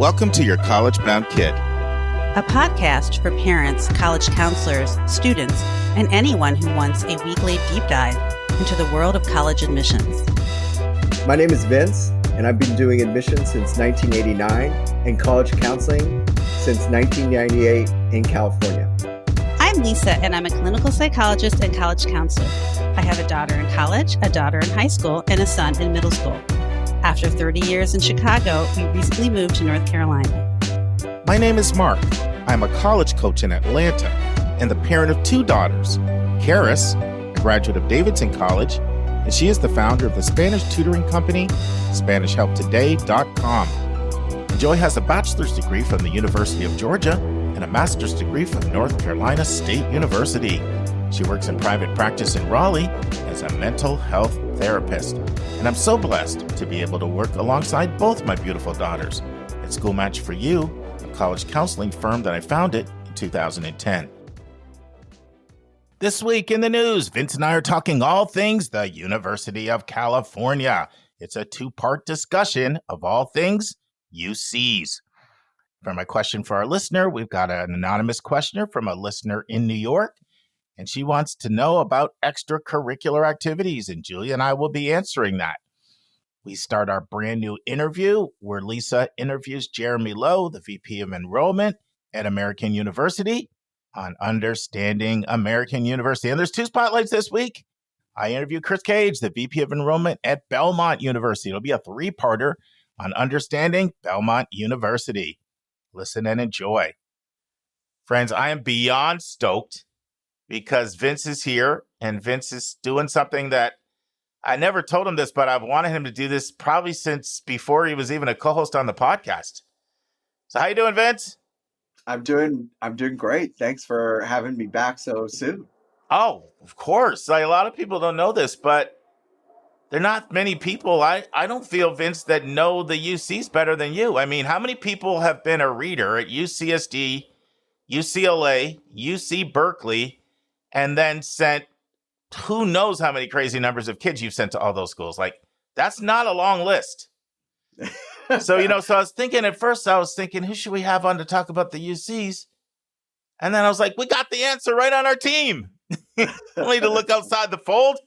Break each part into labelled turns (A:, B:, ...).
A: Welcome to Your College Bound Kid,
B: a podcast for parents, college counselors, students, and anyone who wants a weekly deep dive into the world of college admissions.
C: My name is Vince, and I've been doing admissions since 1989 and college counseling since 1998 in California.
B: I'm Lisa, and I'm a clinical psychologist and college counselor. I have a daughter in college, a daughter in high school, and a son in middle school. After 30 years in Chicago, we recently moved to North Carolina.
A: My name is Mark. I'm a college coach in Atlanta and the parent of two daughters. Karis, a graduate of Davidson College, and she is the founder of the Spanish tutoring company, SpanishHelpToday.com. Joy has a bachelor's degree from the University of Georgia and a master's degree from North Carolina State University. She works in private practice in Raleigh as a mental health therapist. And I'm so blessed to be able to work alongside both my beautiful daughters at School Match for You, a college counseling firm that I founded in 2010. This week in the news, Vince and I are talking all things the University of California. It's a two-part discussion of all things UCs. For my question for our listener, we've got an anonymous questioner from a listener in New York, and she wants to know about extracurricular activities, and Julia and I will be answering that. We start our brand new interview where Lisa interviews Jeremy Lowe, the VP of Enrollment at American University, on understanding American University. And there's two spotlights this week. I interview Chris Cage, the VP of Enrollment at Belmont University. It'll be a three-parter on understanding Belmont University. Listen and enjoy. Friends, I am beyond stoked because Vince is here, and Vince is doing something that I never told him this, but I've wanted him to do this probably since before he was even a co-host on the podcast. So how you doing, Vince?
C: I'm doing great. Thanks for having me back so soon.
A: Oh, of course. Like, a lot of people don't know this, but there are not many people, I don't feel, Vince, that know the UCs better than you. I mean, how many people have been a reader at UCSD, UCLA, UC Berkeley, and then sent who knows how many crazy numbers of kids you've sent to all those schools? Like, that's not a long list. So I was thinking at first, who should we have on to talk about the UCs? And then I was like, we got the answer right on our team. Only to look outside the fold.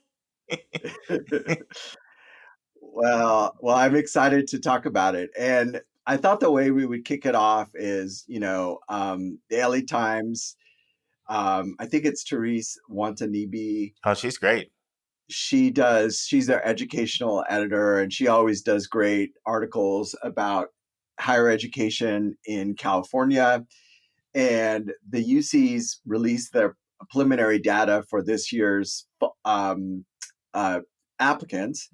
C: Well, I'm excited to talk about it. And I thought the way we would kick it off is, the LA Times. I think it's Therese Watanabe.
A: Oh, she's great.
C: She's their educational editor, and she always does great articles about higher education in California. And the UCs released their preliminary data for this year's applicants.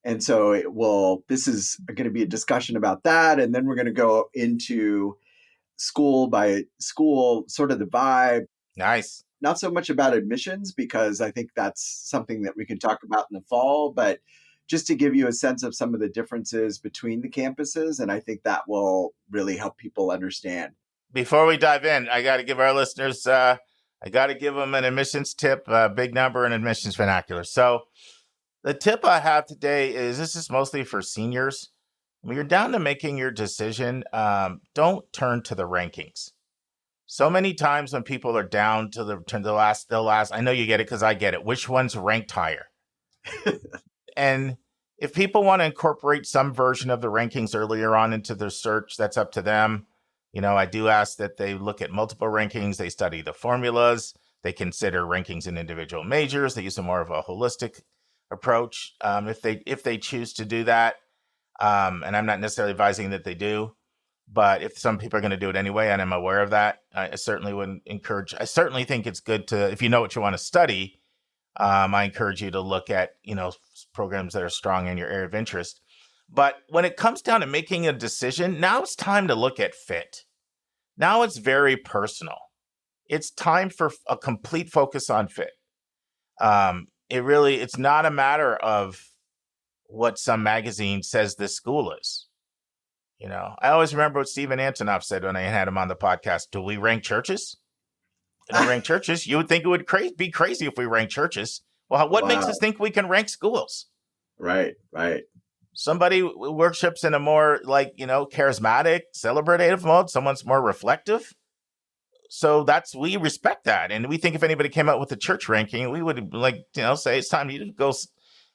C: And so this is going to be a discussion about that. And then we're going to go into school by school, sort of the vibe.
A: Nice.
C: Not so much about admissions, because I think that's something that we can talk about in the fall, but just to give you a sense of some of the differences between the campuses. And I think that will really help people understand.
A: Before we dive in, I got to give our listeners, an admissions tip, a big number in admissions vernacular. So the tip I have today is, this is mostly for seniors. When you're down to making your decision, don't turn to the rankings. So many times when people are down to the last, I know you get it because I get it. Which one's ranked higher? And if people want to incorporate some version of the rankings earlier on into their search, that's up to them. I do ask that they look at multiple rankings. They study the formulas. They consider rankings in individual majors. They use a more of a holistic approach if they choose to do that. And I'm not necessarily advising that they do. But if some people are going to do it anyway, and I'm aware of that, I certainly would encourage. I certainly think it's good to, if you know what you want to study, I encourage you to look at, programs that are strong in your area of interest. But when it comes down to making a decision, now it's time to look at fit. Now it's very personal. It's time for a complete focus on fit. It's not a matter of what some magazine says this school is. I always remember what Stephen Antonoff said when I had him on the podcast. Do we rank churches? Do we rank churches? You would think it would be crazy if we rank churches. Well, what makes us think we can rank schools?
C: Right.
A: Somebody worships in a more charismatic, celebrative mode. Someone's more reflective. So we respect that. And we think if anybody came out with a church ranking, we would say it's time you to go.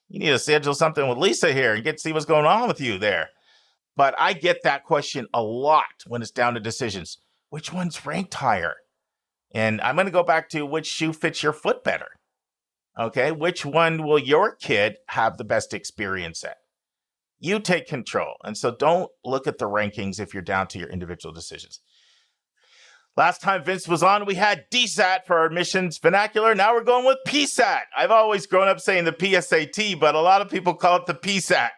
A: You need to schedule something with Lisa here and see what's going on with you there. But I get that question a lot when it's down to decisions. Which one's ranked higher? And I'm going to go back to which shoe fits your foot better. Okay, which one will your kid have the best experience at? You take control. And so don't look at the rankings if you're down to your individual decisions. Last time Vince was on, we had DSAT for our admissions vernacular. Now we're going with PSAT. I've always grown up saying the PSAT, but a lot of people call it the PSAT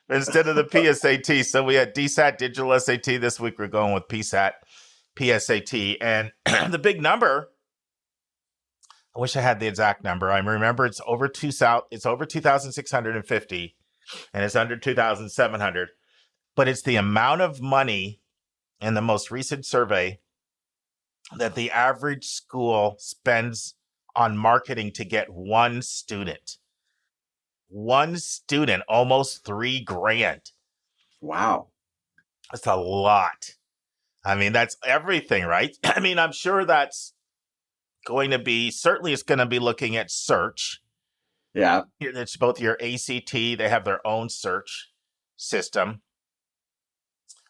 A: instead of the PSAT. So we had DSAT, digital SAT. This week we're going with PSAT, PSAT. And the big number, I wish I had the exact number. I remember it's over 2,650 and it's under 2,700. But it's the amount of money in the most recent survey that the average school spends on marketing to get one student. One student, almost $3,000.
C: Wow.
A: That's a lot. I mean, that's everything, right? I mean, I'm sure that's going to be, certainly it's going to be looking at search.
C: Yeah.
A: It's both your ACT, they have their own search system.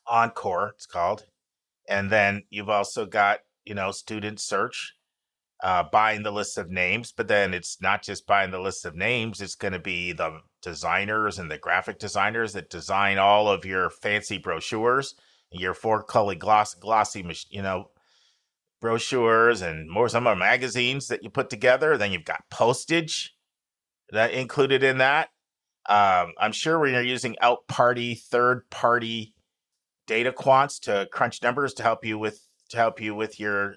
A: Encore, it's called. And then you've also got, student search, buying the list of names. But then it's not just buying the list of names. It's going to be the designers and the graphic designers that design all of your fancy brochures, your four-color glossy, brochures and some of magazines that you put together. Then you've got postage that included in that. I'm sure when you're using third-party data quants to crunch numbers to help you with your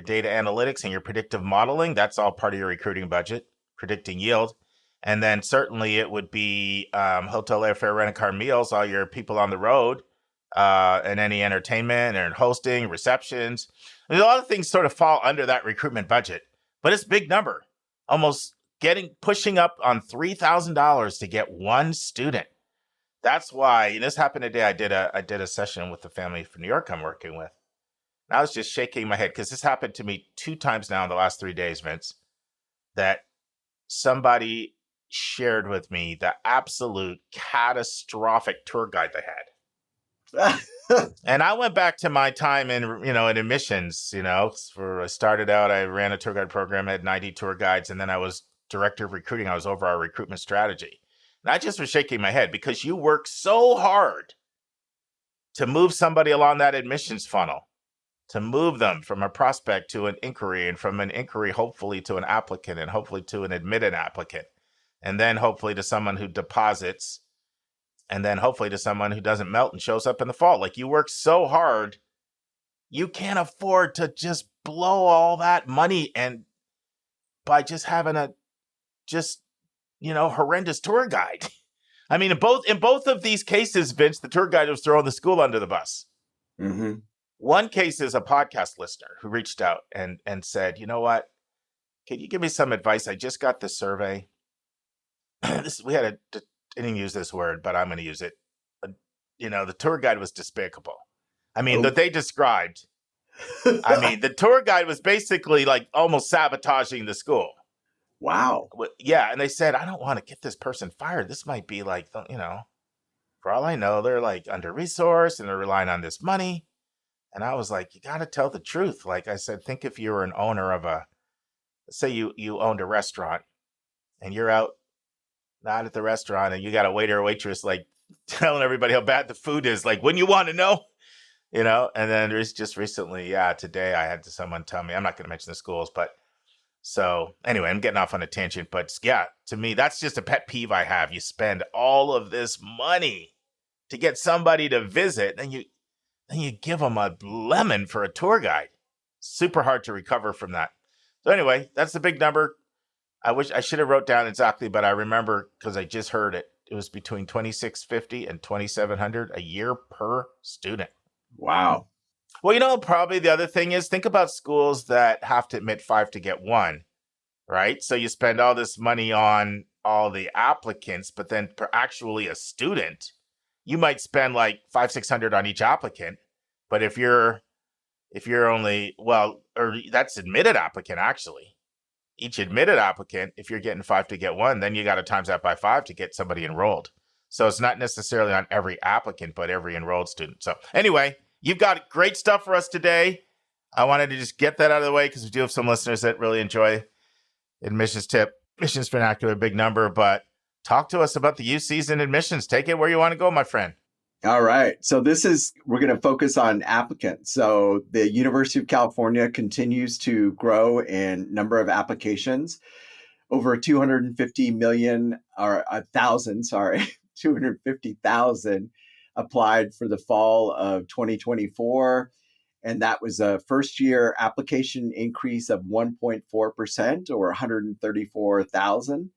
A: data analytics and your predictive modeling, that's all part of your recruiting budget, predicting yield. And then certainly it would be hotel airfare, rent-a-car, meals, all your people on the road, and any entertainment and hosting, receptions. And a lot of things sort of fall under that recruitment budget, but it's a big number, almost pushing up on $3,000 to get one student. That's why, and this happened today, I did a session with the family from New York I'm working with. And I was just shaking my head because this happened to me 2 times now in the last 3 days, Vince, that somebody shared with me the absolute catastrophic tour guide they had. And I went back to my time in admissions, I started out, I ran a tour guide program, had 90 tour guides, and then I was director of recruiting. I was over our recruitment strategy. And I just was shaking my head because you work so hard to move somebody along that admissions funnel, to move them from a prospect to an inquiry, and from an inquiry, hopefully to an applicant, and hopefully to an admitted applicant, and then hopefully to someone who deposits, and then hopefully to someone who doesn't melt and shows up in the fall. Like, you work so hard, you can't afford to just blow all that money and by just having horrendous tour guide. I mean, in both of these cases, Vince, the tour guide was throwing the school under the bus.
C: Mm-hmm.
A: One case is a podcast listener who reached out and said, you know what? Can you give me some advice? I just got this survey. I didn't use this word, but I'm going to use it. The tour guide was despicable. I mean, that they described. I mean, the tour guide was basically like almost sabotaging the school.
C: Wow.
A: Yeah. And they said, I don't want to get this person fired. This might be like, for all I know, they're like under-resourced and they're relying on this money. And I was like, you got to tell the truth. Like I said, think if you were an owner of let's say you owned a restaurant and you're out not at the restaurant and you got a waiter or waitress like telling everybody how bad the food is. Like, wouldn't you want to know? And then there's just recently, today I had someone tell me, I'm not going to mention the schools, but so anyway, I'm getting off on a tangent, but yeah, to me, that's just a pet peeve I have. You spend all of this money to get somebody to visit, and you give them a lemon for a tour guide. Super hard to recover from that. So anyway, that's the big number. I wish I should have wrote down exactly, but I remember because I just heard it. It was between $2,650 and $2,700 a year per student.
C: Wow.
A: Well, probably the other thing is, think about schools that have to admit 5 to get 1, right? So you spend all this money on all the applicants, but then for actually a student, you might spend like 500-600 on each applicant. But if you're only, well, or that's admitted applicant actually. Each admitted applicant, if you're getting 5 to get 1, then you got to times that by 5 to get somebody enrolled. So it's not necessarily on every applicant, but every enrolled student. So anyway, you've got great stuff for us today. I wanted to just get that out of the way because we do have some listeners that really enjoy admissions tip, admissions vernacular, big number. But talk to us about the UCs and admissions. Take it where you want to go, my friend.
C: All right. So we're going to focus on applicants. So the University of California continues to grow in number of applications. Over 250 million, or 1,000, sorry, 250,000 applied for the fall of 2024. And that was a first year application increase of 1.4%, or 134,000.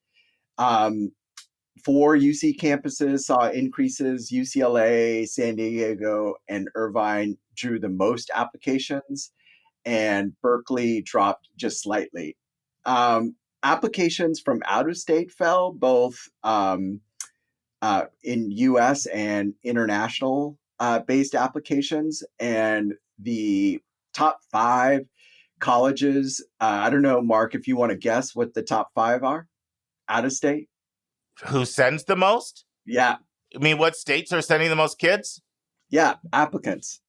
C: 4 UC campuses saw increases. UCLA, San Diego, and Irvine drew the most applications, and Berkeley dropped just slightly. Applications from out of state fell, both in US and international based applications. And the top 5 colleges, I don't know, Mark, if you want to guess what the top 5 are out of state.
A: Who sends the most?
C: Yeah.
A: I mean, what states are sending the most kids?
C: Yeah, applicants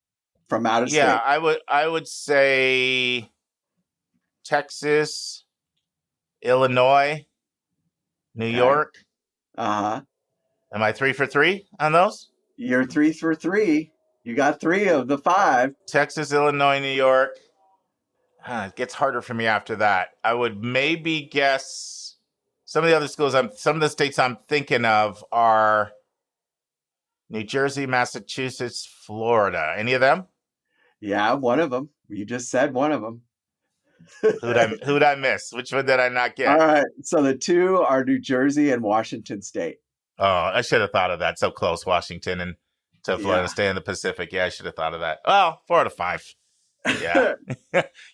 C: from out of state.
A: Yeah, I would say Texas, Illinois, New York.
C: Uh-huh.
A: Am I 3 for 3 on those?
C: You're 3 for 3. You got 3 of the 5.
A: Texas, Illinois, New York. It gets harder for me after that. I would maybe guess some of the other schools. Some of the states I'm thinking of are New Jersey, Massachusetts, Florida. Any of them?
C: Yeah, one of them. You just said one of them.
A: Who'd I miss? Which one did I not get?
C: All right. So the 2 are New Jersey and Washington State.
A: Oh, I should have thought of that. So close, Washington and to Florida, stay in the Pacific. Yeah, I should have thought of that. Well, 4 out of 5. Yeah.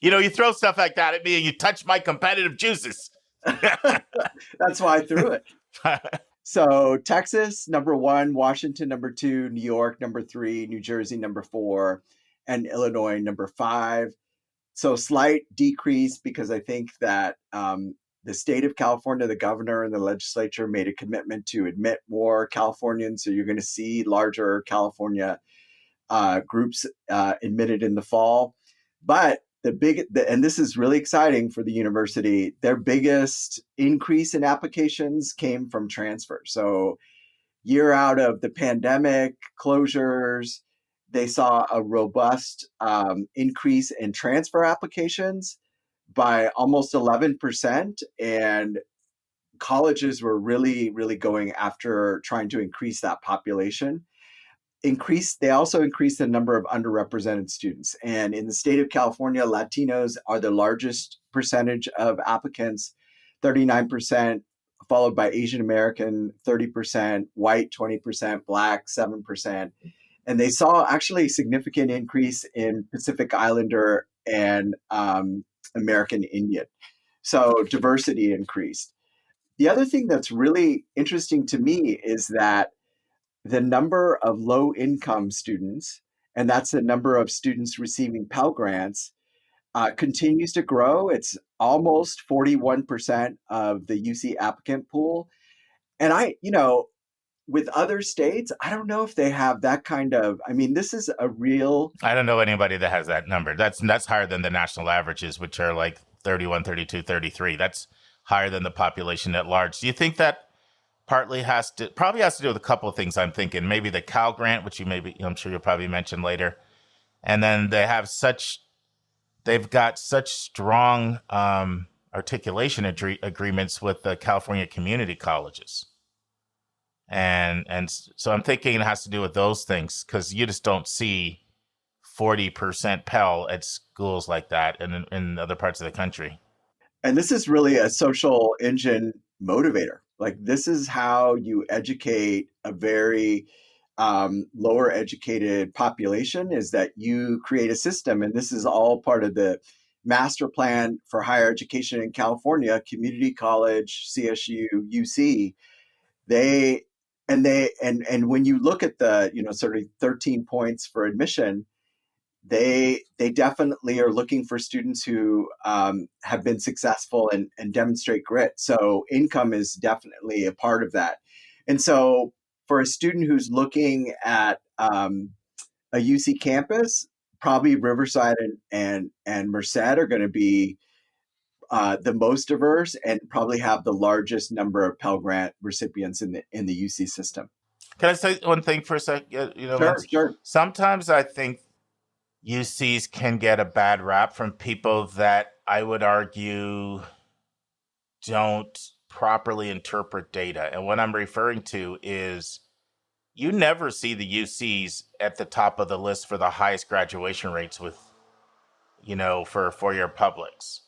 A: You throw stuff like that at me and you touch my competitive juices.
C: That's why I threw it. So Texas, number 1, Washington, number 2, New York, number 3, New Jersey, number 4, and Illinois, number 5. So slight decrease because I think that the state of California, the governor and the legislature made a commitment to admit more Californians. So you're going to see larger California groups admitted in the fall. But and this is really exciting for the university, their biggest increase in applications came from transfer. So year out of the pandemic closures, they saw a robust increase in transfer applications by almost 11%. And colleges were really, really going after trying to increase that population. They also increased the number of underrepresented students. And in the state of California, Latinos are the largest percentage of applicants, 39%, followed by Asian American, 30%, white, 20%, Black, 7%. And they saw actually a significant increase in Pacific Islander and American Indian. So diversity increased. The other thing that's really interesting to me is that the number of low-income students, and that's the number of students receiving Pell Grants, continues to grow. It's almost 41% of the UC applicant pool. And with other states, I don't know if they have that kind of, this is a real...
A: I don't know anybody that has that number. That's higher than the national averages, which are like 31, 32, 33. That's higher than the population at large. Do you think that probably has to do with a couple of things? I'm thinking maybe the Cal Grant, which I'm sure you'll probably mention later. And then they've got such strong articulation agreements with the California community colleges. And so I'm thinking it has to do with those things, because you just don't see 40% Pell at schools like that in other parts of the country.
C: And this is really a social engine motivator. Like, this is how you educate a very lower educated population, is that you create a system. And this is all part of the master plan for higher education in California, community college, CSU, UC, they and when you look at the, sort of 13 points for admission, they definitely are looking for students who have been successful and demonstrate grit. So income is definitely a part of that. And so for a student who's looking at a UC campus, probably Riverside and Merced are going to be the most diverse and probably have the largest number of Pell Grant recipients in the UC system.
A: Can I say one thing for a sec?
C: Sure.
A: Sometimes I think UCs can get a bad rap from people that I would argue don't properly interpret data. And what I'm referring to is you never see the UCs at the top of the list for the highest graduation rates with, for four-year publics.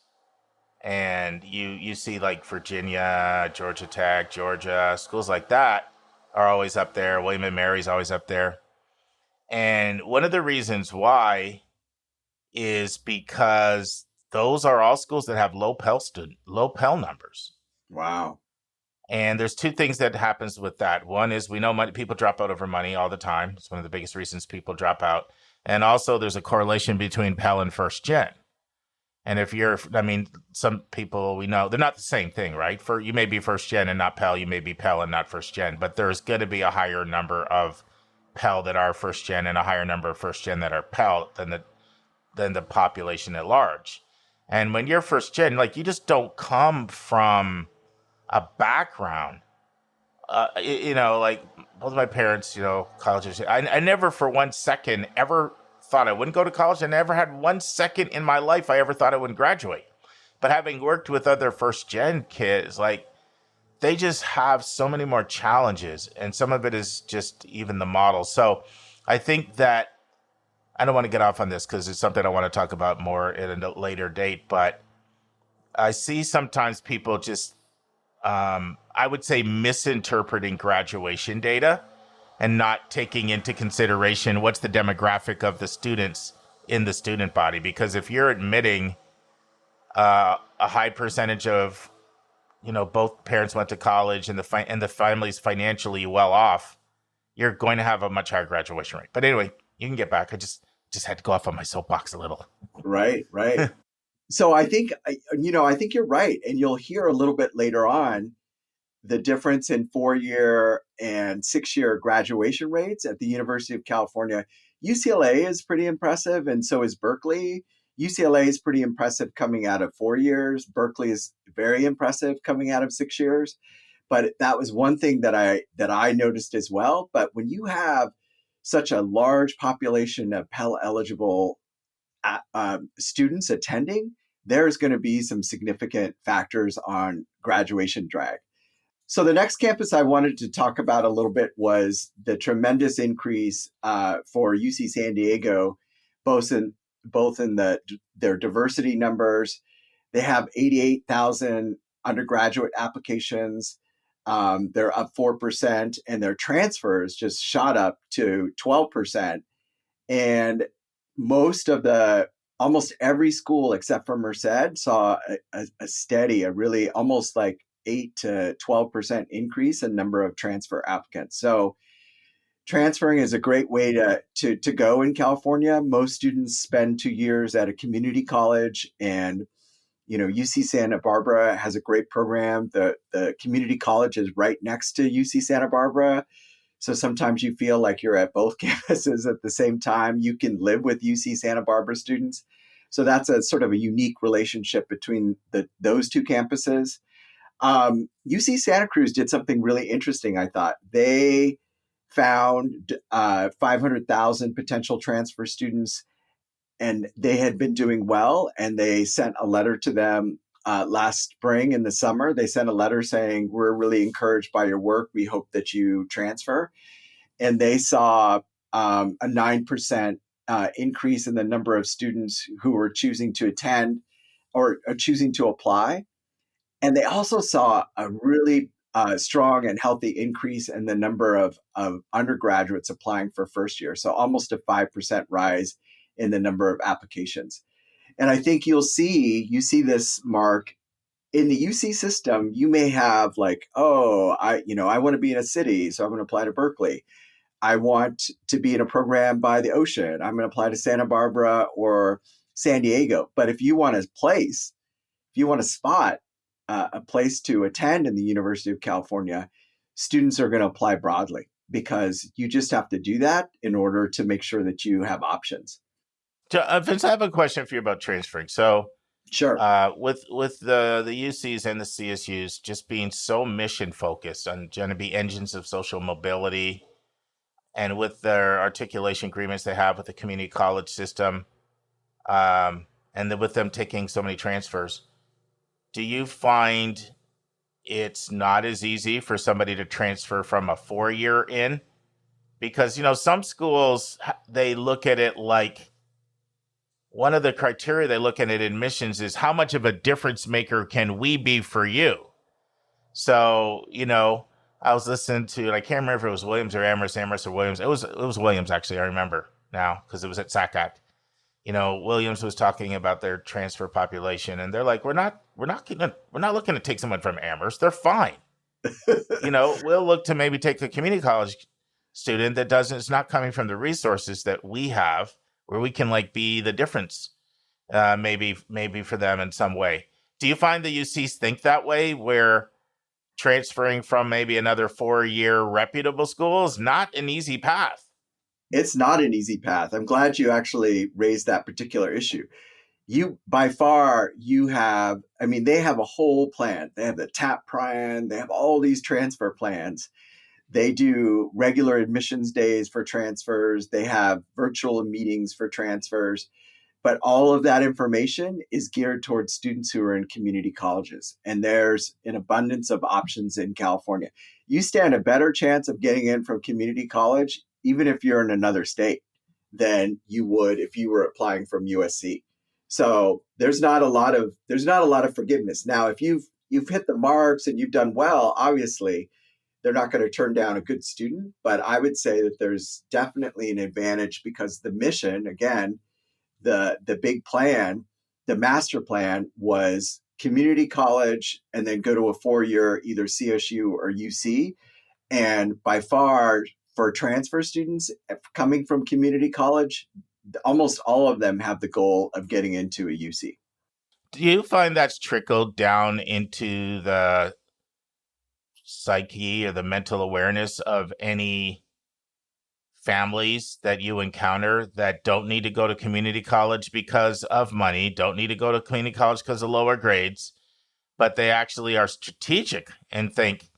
A: And you see like Virginia, Georgia Tech, Georgia, schools like that are always up there. William and Mary's always up there. And one of the reasons why is because those are all schools that have low Pell numbers.
C: Wow.
A: And there's two things that happens with that. One is we know people drop out over money all the time. It's one of the biggest reasons people drop out. And also there's a correlation between Pell and first gen. And some people we know, they're not the same thing, right? You may be first gen and not Pell. You may be Pell and not first gen. But there's going to be a higher number of Pell that are first gen and a higher number of first gen that are Pell than the population at large. And when you're first gen, like you just don't come from a background, like both of my parents, colleges. I never for 1 second ever thought I wouldn't go to college. I never had 1 second in my life I ever thought I wouldn't graduate. But having worked with other first gen kids, like they just have so many more challenges, and some of it is just even the model. So I think that I don't want to get off on this because it's something I want to talk about more at a later date, but I see sometimes people just, I would say, misinterpreting graduation data and not taking into consideration what's the demographic of the students in the student body. Because if you're admitting a high percentage of, both parents went to college and the family's financially well off, you're going to have a much higher graduation rate. But anyway, you can get back. I just had to go off on my soapbox a little.
C: Right. So I think you're right. And you'll hear a little bit later on the difference in 4-year and 6-year graduation rates at the University of California. UCLA is pretty impressive, and so is Berkeley. UCLA is pretty impressive coming out of 4 years. Berkeley is very impressive coming out of 6 years. But that was one thing that I noticed as well. But when you have such a large population of Pell eligible students attending, there's going to be some significant factors on graduation drag. So the next campus I wanted to talk about a little bit was the tremendous increase for UC San Diego, both in their diversity numbers. They have 88,000 undergraduate applications. They're up 4%, and their transfers just shot up to 12%. And almost every school except for Merced saw a steady, a really almost like 8 to 12% increase in number of transfer applicants. So transferring is a great way to go in California. Most students spend 2 years at a community college, and UC Santa Barbara has a great program. The community college is right next to UC Santa Barbara. So sometimes you feel like you're at both campuses at the same time. You can live with UC Santa Barbara students. So that's a sort of a unique relationship between those two campuses. UC Santa Cruz did something really interesting, I thought. They found 500,000 potential transfer students, and they had been doing well, and they sent a letter to them last spring in the summer. They sent a letter saying, we're really encouraged by your work. We hope that you transfer. And they saw a 9% increase in the number of students who were choosing to attend or choosing to apply. And they also saw a really strong and healthy increase in the number of undergraduates applying for first year. So almost a 5% rise in the number of applications. And I think you see this, Mark, in the UC system. You may have like, oh, I want to be in a city, so I'm going to apply to Berkeley. I want to be in a program by the ocean. I'm going to apply to Santa Barbara or San Diego. But if you want a place, if you want a spot, a place to attend in the University of California, students are going to apply broadly because you just have to do that in order to make sure that you have options.
A: Vince, I have a question for you about transferring. So,
C: Sure.
A: with the UCs and the CSUs just being so mission focused on going to be engines of social mobility, and with their articulation agreements they have with the community college system, and then with them taking so many transfers, do you find it's not as easy for somebody to transfer from a 4-year in? Because, some schools, they look at it like one of the criteria they look at admissions is how much of a difference maker can we be for you? So, I was listening to, and I can't remember if it was Williams or Amherst or Williams. It was Williams, actually. I remember now because it was at SACAC. Williams was talking about their transfer population, and they're like, we're not looking to take someone from Amherst. They're fine. We'll look to maybe take a community college student that is not coming from the resources that we have, where we can be the difference, maybe for them in some way. Do you find the UCs think that way, where transferring from maybe another 4-year reputable school is not an easy path?
C: It's not an easy path. I'm glad you actually raised that particular issue. By far, they have a whole plan. They have the TAP plan. They have all these transfer plans. They do regular admissions days for transfers. They have virtual meetings for transfers. But all of that information is geared towards students who are in community colleges. And there's an abundance of options in California. You stand a better chance of getting in from community college, even if you're in another state, than you would if you were applying from USC. So there's not a lot of forgiveness. Now, if you've hit the marks and you've done well, obviously they're not going to turn down a good student. But I would say that there's definitely an advantage because the mission, again, the big plan, the master plan was community college and then go to a 4-year either CSU or UC. And by far, for transfer students coming from community college, almost all of them have the goal of getting into a UC.
A: Do you find that's trickled down into the psyche or the mental awareness of any families that you encounter that don't need to go to community college because of money, don't need to go to community college because of lower grades, but they actually are strategic and think,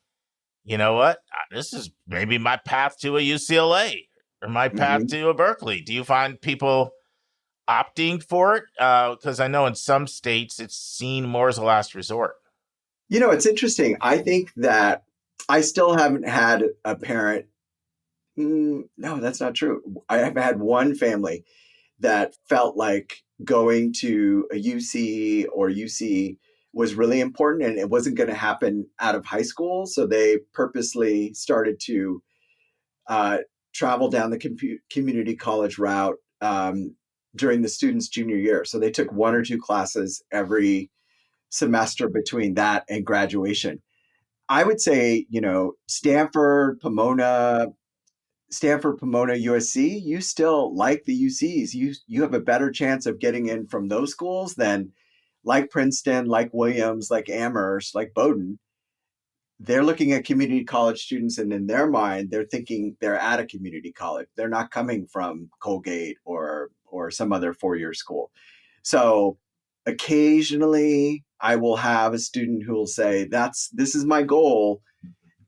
A: you know what, this is maybe my path to a UCLA or my path to a Berkeley? Do you find people opting for it? Because I know in some states it's seen more as a last resort.
C: It's interesting. I think that I still haven't had a parent. No, that's not true. I have had one family that felt like going to a UC or UC was really important and it wasn't going to happen out of high school. So they purposely started to travel down the community college route during the student's junior year. So they took 1 or 2 classes every semester between that and graduation. I would say, Stanford, Pomona, USC, you still like the UCs. You have a better chance of getting in from those schools than like Princeton, like Williams, like Amherst, like Bowdoin. They're looking at community college students, and in their mind, they're thinking they're at a community college. They're not coming from Colgate or some other 4-year school. So occasionally I will have a student who will say, this is my goal,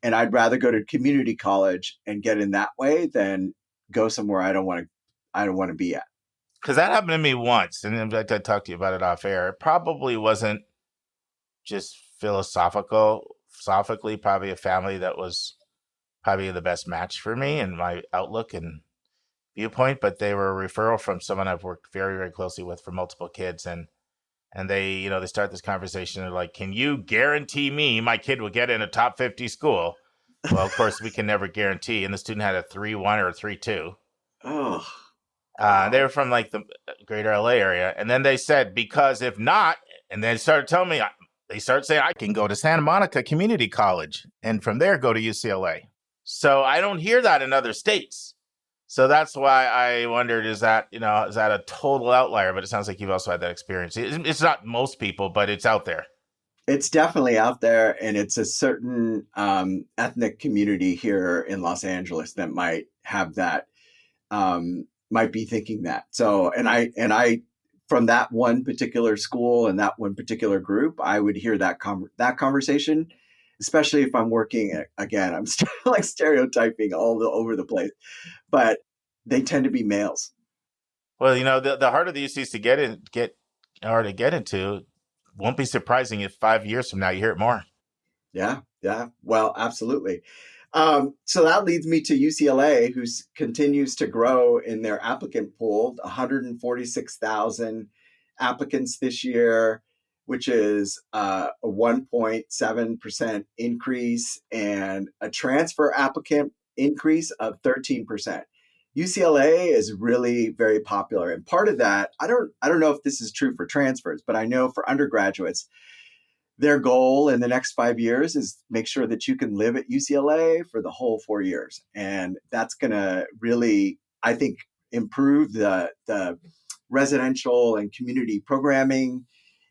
C: and I'd rather go to community college and get in that way than go somewhere I don't want to be at.
A: Because that happened to me once, and I talked to you about it off air. It probably wasn't just philosophically probably a family that was probably the best match for me and my outlook and viewpoint, but they were a referral from someone I've worked very, very closely with for multiple kids, and they, they start this conversation. They're like, "Can you guarantee me my kid will get in a top 50 school?" Well, of course, we can never guarantee. And the student had a 3.1 or a 3.2.
C: Oh.
A: They were from like the greater LA area. And then they said, because if not, and they started telling me, they started saying, I can go to Santa Monica Community College and from there go to UCLA. So I don't hear that in other states. So that's why I wondered, is that a total outlier? But it sounds like you've also had that experience. It's not most people, but it's out there.
C: It's definitely out there, and it's a certain ethnic community here in Los Angeles that might have that, might be thinking that. So, and I, from that one particular school and that one particular group, I would hear that conversation, especially if I'm working. Again, I'm still like stereotyping over the place, but they tend to be males.
A: Well, the harder the UCs to get into, won't be surprising if 5 years from now you hear it more.
C: Yeah. Well, absolutely. So that leads me to UCLA, who continues to grow in their applicant pool, 146,000 applicants this year, which is a 1.7% increase, and a transfer applicant increase of 13%. UCLA is really very popular. And part of that, I don't know if this is true for transfers, but I know for undergraduates, their goal in the next 5 years is make sure that you can live at UCLA for the whole 4 years. And that's going to really, I think, improve the residential and community programming.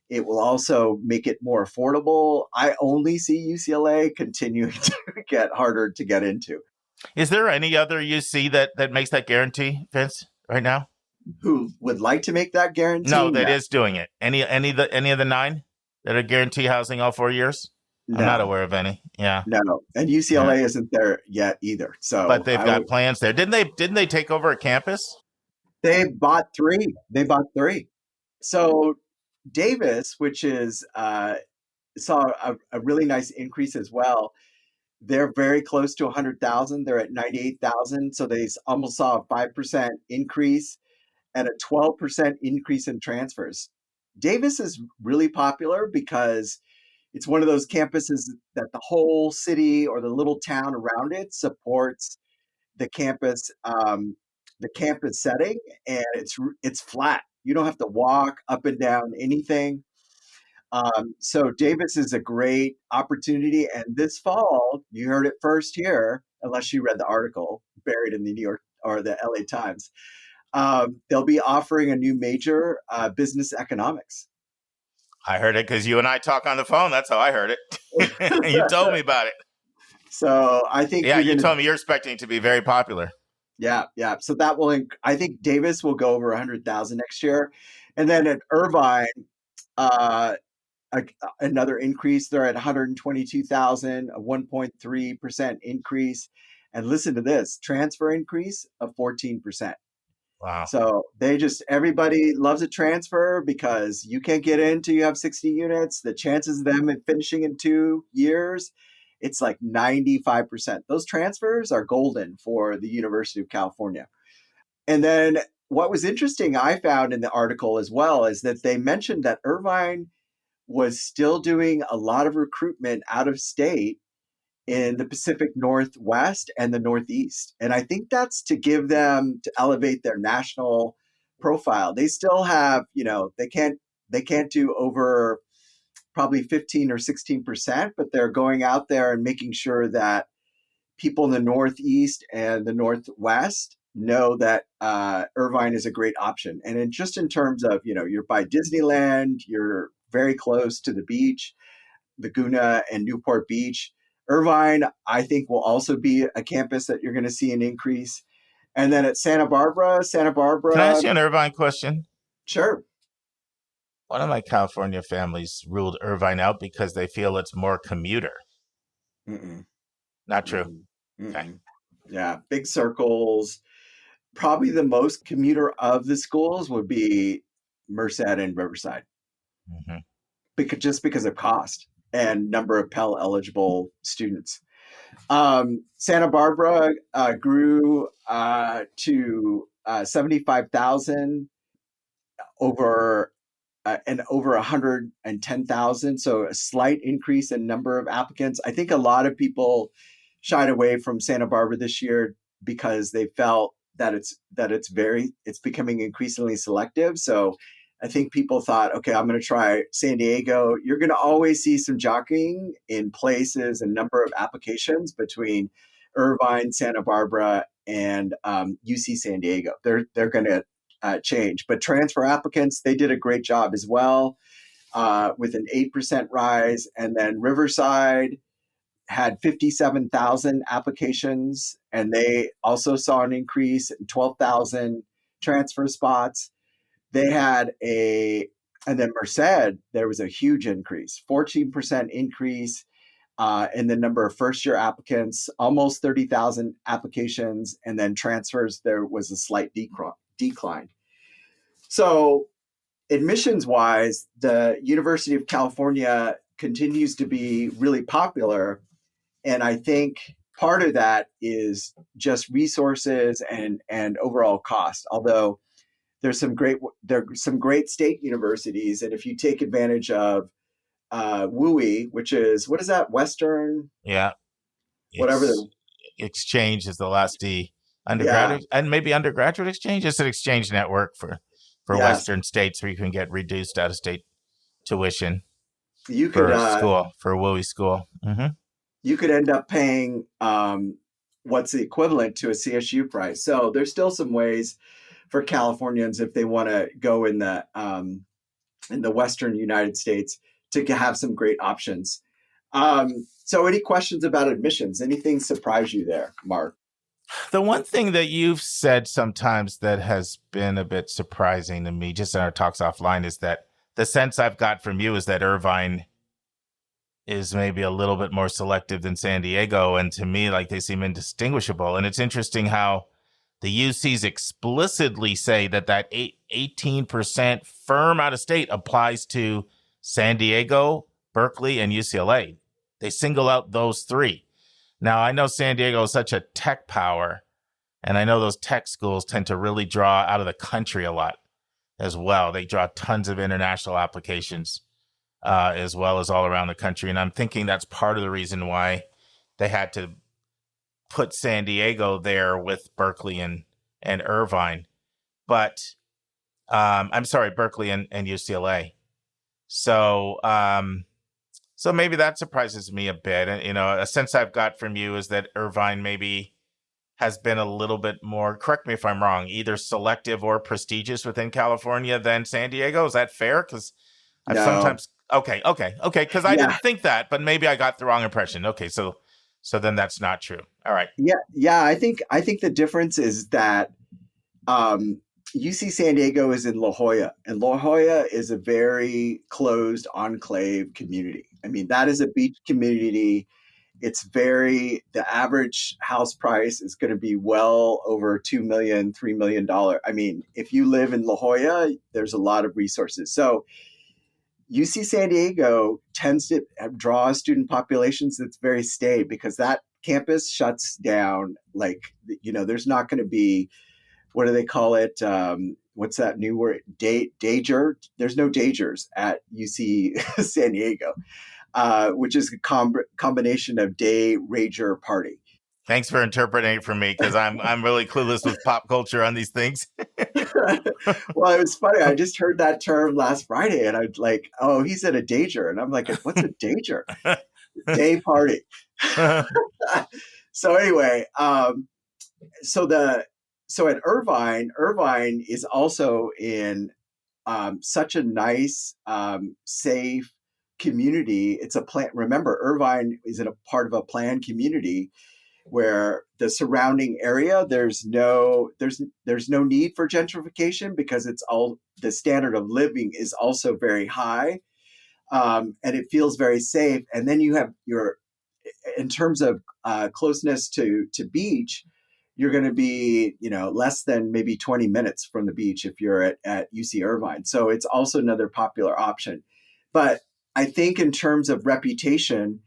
C: It will also make it more affordable. I only see UCLA continuing to get harder to get into.
A: Is there any other UC that makes that guarantee, Vince, right now?
C: Who would like to make that guarantee?
A: No, that is doing it. Any of the 9 that are guarantee housing all 4 years? No. I'm not aware of any. Yeah.
C: No. And UCLA isn't there yet either. So,
A: but they've got plans there. Didn't they take over a campus?
C: They bought 3. So Davis, which is saw a really nice increase as well. They're very close to 100,000. They're at 98,000. So they almost saw a 5% increase and a 12% increase in transfers. Davis is really popular because it's one of those campuses that the whole city or the little town around it supports the campus setting, and it's flat. You don't have to walk up and down anything. So Davis is a great opportunity. And this fall, you heard it first here, unless you read the article buried in the New York or the LA Times. They'll be offering a new major, business economics.
A: I heard it because you and I talk on the phone. That's how I heard it. You told me about it.
C: So I think
A: you told me you're expecting it to be very popular.
C: Yeah. So that will, I think Davis will go over 100,000 next year. And then at Irvine, another increase. They're at 122,000, a 1.3% increase. And listen to this, transfer increase of 14%.
A: Wow.
C: So everybody loves a transfer because you can't get in till you have 60 units. The chances of them finishing in 2 years, it's like 95%. Those transfers are golden for the University of California. And then what was interesting, I found in the article as well, is that they mentioned that Irvine was still doing a lot of recruitment out of state in the Pacific Northwest and the Northeast. And I think that's to elevate their national profile. They still have, they can't do over probably 15 or 16%, but they're going out there and making sure that people in the Northeast and the Northwest know that Irvine is a great option. And just in terms of, you're by Disneyland, you're very close to the beach, Laguna and Newport Beach. Irvine, I think, will also be a campus that you're going to see an increase. And then at Santa Barbara. Can
A: I ask you an Irvine question?
C: Sure.
A: One of my California families ruled Irvine out because they feel it's more commuter.
C: Mm-mm.
A: Not true.
C: Mm-mm.
A: Okay.
C: Yeah, big circles. Probably the most commuter of the schools would be Merced and Riverside.
A: Mm-hmm.
C: Because of cost and number of Pell eligible students. Santa Barbara grew to 75,000 over 110,000. So a slight increase in number of applicants. I think a lot of people shied away from Santa Barbara this year because they felt it's becoming increasingly selective. So I think people thought, okay, I'm going to try San Diego. You're going to always see some jockeying in places and number of applications between Irvine, Santa Barbara, and UC San Diego. They're going to change, but transfer applicants, they did a great job as well, with an 8% rise. And then Riverside had 57,000 applications, and they also saw an increase in 12,000 transfer spots. They had and then Merced, there was a huge increase, 14% increase in the number of first-year applicants, almost 30,000 applications, and then transfers, there was a slight decline. So admissions-wise, the University of California continues to be really popular, and I think part of that is just resources and overall cost. Although there are some great state universities, and if you take advantage of WUI, which is, what is that, Western?
A: Yeah.
C: Whatever
A: Exchange is the last D.
C: Yeah.
A: Undergraduate and maybe undergraduate exchange. It's an exchange network for
C: Yes.
A: Western states where you can get reduced out of state tuition
C: You could
A: for WUI school. Mm-hmm.
C: you could end up paying what's the equivalent to a CSU price. So there's still some ways for Californians, if they want to go in the Western United States, to have some great options. So any questions about admissions? Anything surprise you there, Mark?
A: The one thing that you've said sometimes that has been a bit surprising to me, just in our talks offline, is that the sense I've got from you is that Irvine is maybe a little bit more selective than San Diego. And to me, like, they seem indistinguishable. And it's interesting how the UCs explicitly say that 18% firm out of state applies to San Diego, Berkeley, and UCLA. They single out those three. Now, I know San Diego is such a tech power, and I know those tech schools tend to really draw out of the country a lot as well. They draw tons of international applications as well as all around the country. And I'm thinking that's part of the reason why they had to put San Diego there with Berkeley and Irvine. But I'm sorry, Berkeley and UCLA. So so maybe that surprises me a bit. And, you know, a sense I've got from you is that Irvine maybe has been a little bit more, correct me if I'm wrong, either selective or prestigious within California than San Diego. Is that fair? Because I've sometimes, okay. Because I didn't think that, but maybe I got the wrong impression. Okay, so then that's not true. All right.
C: Yeah. I think the difference is that UC San Diego is in La Jolla, and La Jolla is a very closed enclave community. I mean, that is a beach community. The average house price is going to be well over $2 million, $3 million. I mean, if you live in La Jolla, there's a lot of resources. So UC San Diego tends to draw student populations that's very staid, because that campus shuts down. Like, you know, there's not going to be, what do they call it? What's that new word? Dager? There's no dagers at UC San Diego, which is a combination of day, rager, party.
A: Thanks for interpreting it for me, because I'm really clueless with pop culture on these things.
C: Well, it was funny. I just heard that term last Friday, and I'm like, oh, he's at a dager. And I'm like, what's a dager? Day party. So anyway, so at Irvine is also in such a nice, safe community. It's a plan. Remember, Irvine is in a part of a planned community where the surrounding area, there's no need for gentrification, because it's all, the standard of living is also very high, and it feels very safe. And then you have in terms of closeness to beach, you're going to be, you know, less than maybe 20 minutes from the beach if you're at UC Irvine. So it's also another popular option. But I think in terms of reputation,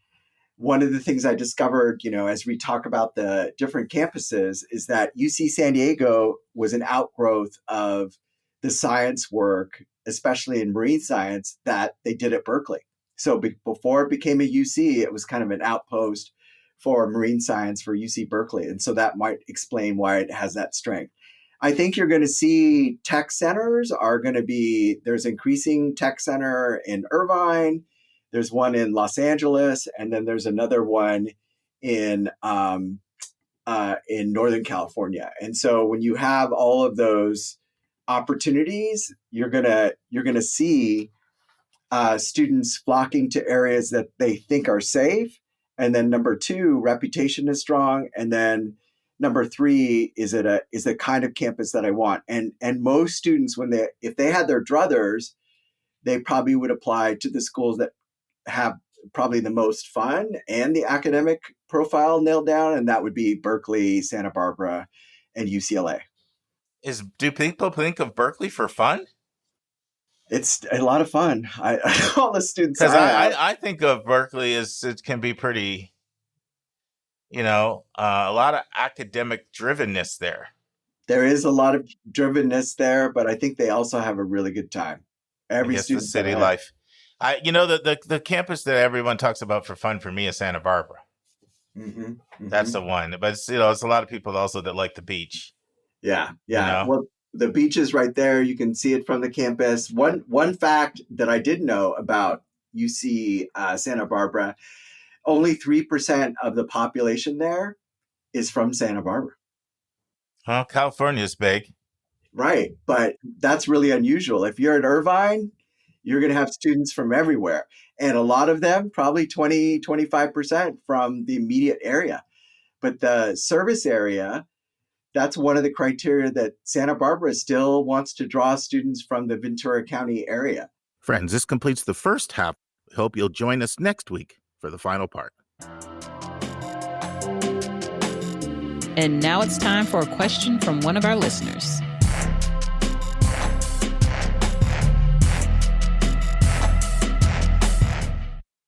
C: one of the things I discovered, you know, as we talk about the different campuses, is that UC San Diego was an outgrowth of the science work, especially in marine science, that they did at Berkeley. So before it became a UC, it was kind of an outpost for marine science for UC Berkeley. And so that might explain why it has that strength. I think you're going to see tech centers are going to be, there's increasing tech center in Irvine. There's one in Los Angeles, and then there's another one in Northern California. And so when you have all of those opportunities, you're gonna see students flocking to areas that they think are safe. And then number two, reputation is strong. And then number three, is the kind of campus that I want? And most students, if they had their druthers, they probably would apply to the schools that have probably the most fun and the academic profile nailed down, and that would be Berkeley, Santa Barbara, and UCLA.
A: Do people think of Berkeley for fun?
C: It's a lot of fun. All the students
A: Because I think of Berkeley as it can be pretty, a lot of academic drivenness there.
C: There is a lot of drivenness there, but I think they also have a really good time. Every student,
A: the city life. The campus that everyone talks about for fun for me is Santa Barbara.
C: Mm-hmm, mm-hmm.
A: That's the one. But it's a lot of people also that like the beach.
C: Yeah. Well, the beach is right there. You can see it from the campus. One fact that I did know about UC Santa Barbara: only 3% of the population there is from Santa Barbara.
A: Well, California's big.
C: Right. But that's really unusual. If you're at Irvine, you're going to have students from everywhere. And a lot of them, probably 25% from the immediate area. But the service area, that's one of the criteria that Santa Barbara still wants to draw students from the Ventura County area.
A: Friends, this completes the first half. Hope you'll join us next week for the final part.
D: And now it's time for a question from one of our listeners.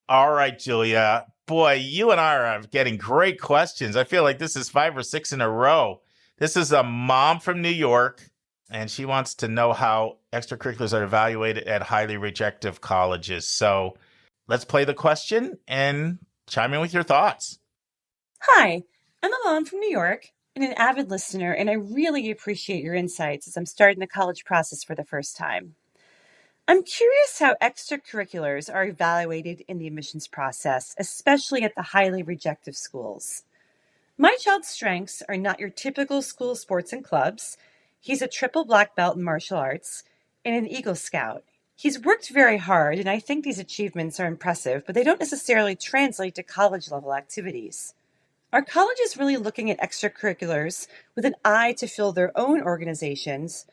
A: All right, Julia. Boy, you and I are getting great questions. I feel like this is 5 or 6 in a row. This is a mom from New York, and she wants to know how extracurriculars are evaluated at highly rejective colleges. So let's play the question and chime in with your thoughts.
E: Hi, I'm a mom from New York and an avid listener, and I really appreciate your insights as I'm starting the college process for the first time. I'm curious how extracurriculars are evaluated in the admissions process, especially at the highly rejective schools. My child's strengths are not your typical school sports and clubs. He's a triple black belt in martial arts and an Eagle Scout. He's worked very hard, and I think these achievements are impressive, but they don't necessarily translate to college-level activities. Are colleges really looking at extracurriculars with an eye to fill their own organizations,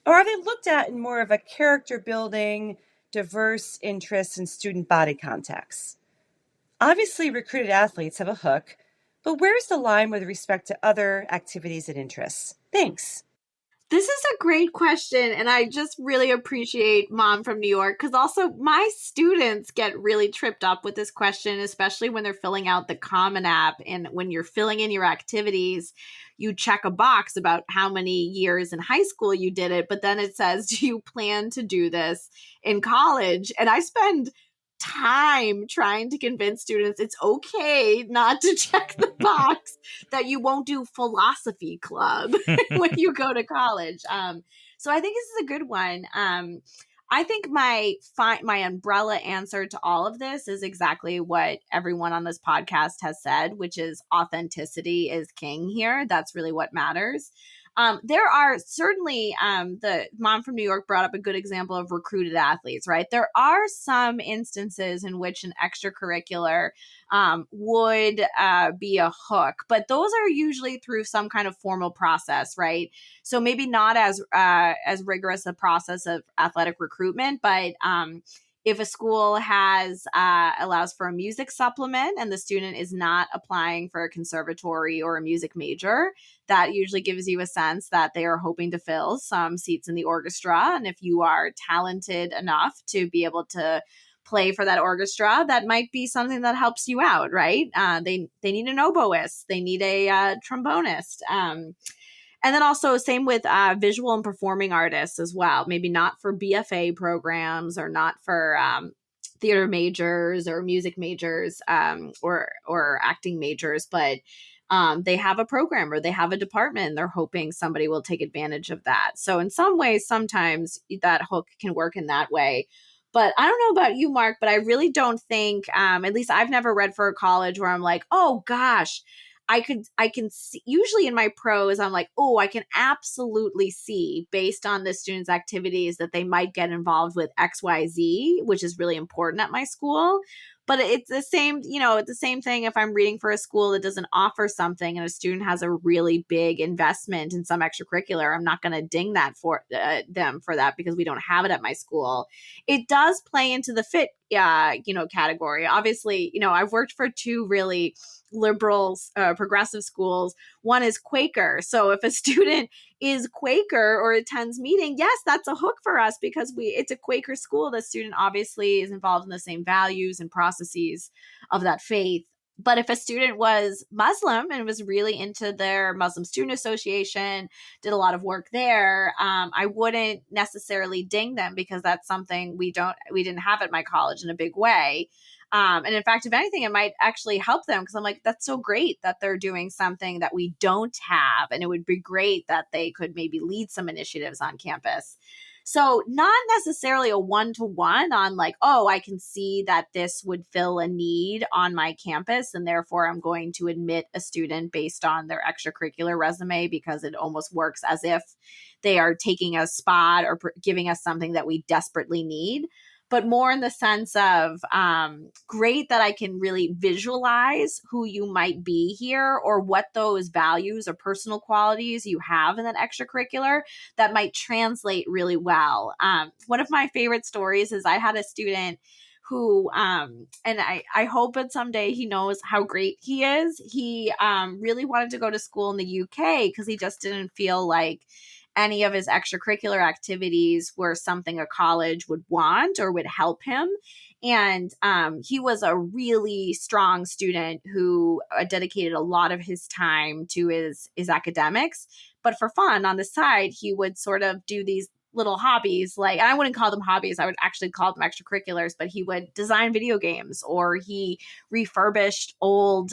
E: or are they looked at in more of a character-building, diverse interests and student body context? Obviously, recruited athletes have a hook, but where's the line with respect to other activities and interests? Thanks.
F: This is a great question, and I just really appreciate Mom from New York, because also my students get really tripped up with this question, especially when they're filling out the Common App, and when you're filling in your activities, you check a box about how many years in high school you did it, but then it says, do you plan to do this in college? And I spend time trying to convince students it's okay not to check the box that you won't do philosophy club when you go to college. So I think this is a good one. I think my umbrella answer to all of this is exactly what everyone on this podcast has said, which is authenticity is king here. That's really what matters. There are certainly, the Mom from New York brought up a good example of recruited athletes, right? There are some instances in which an extracurricular would be a hook, but those are usually through some kind of formal process, right? So maybe not as rigorous a process of athletic recruitment, but if a school has allows for a music supplement and the student is not applying for a conservatory or a music major, that usually gives you a sense that they are hoping to fill some seats in the orchestra. And if you are talented enough to be able to play for that orchestra, that might be something that helps you out, right? They need an oboist, they need a trombonist. And then also same with visual and performing artists as well. Maybe not for BFA programs or not for theater majors or music majors or acting majors, but they have a program or they have a department and they're hoping somebody will take advantage of that. So in some ways, sometimes that hook can work in that way. But I don't know about you, Mark, but I really don't think, at least I've never read for a college where I'm like, oh gosh, I can see, usually in my pros, I'm like, oh, I can absolutely see based on the students' activities that they might get involved with XYZ, which is really important at my school. But it's the same, it's the same thing if I'm reading for a school that doesn't offer something and a student has a really big investment in some extracurricular. I'm not going to ding that for them for that because we don't have it at my school. It does play into the fit, category. Obviously, I've worked for two really liberal, progressive schools. One is Quaker. So if a student is Quaker or attends meeting, yes, that's a hook for us because it's a Quaker school. The student obviously is involved in the same values and processes of that faith. But if a student was Muslim and was really into their Muslim Student Association, did a lot of work there, I wouldn't necessarily ding them because that's something we didn't have at my college in a big way. And in fact, if anything, it might actually help them because I'm like, that's so great that they're doing something that we don't have. And it would be great that they could maybe lead some initiatives on campus. So not necessarily a one-to-one on like, oh, I can see that this would fill a need on my campus. And therefore, I'm going to admit a student based on their extracurricular resume because it almost works as if they are taking a spot or giving us something that we desperately need. But more in the sense of great that I can really visualize who you might be here or what those values or personal qualities you have in that extracurricular that might translate really well. One of my favorite stories is I had a student who, and I hope that someday he knows how great he is. He really wanted to go to school in the UK because he just didn't feel like any of his extracurricular activities were something a college would want or would help him. And he was a really strong student who dedicated a lot of his time to his academics. But for fun on the side, he would sort of do these little hobbies, like, I wouldn't call them hobbies, I would actually call them extracurriculars, but he would design video games or he refurbished old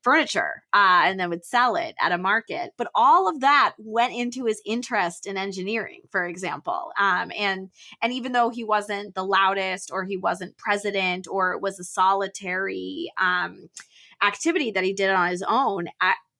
F: furniture and then would sell it at a market. But all of that went into his interest in engineering, for example. And even though he wasn't the loudest or he wasn't president or it was a solitary activity that he did on his own,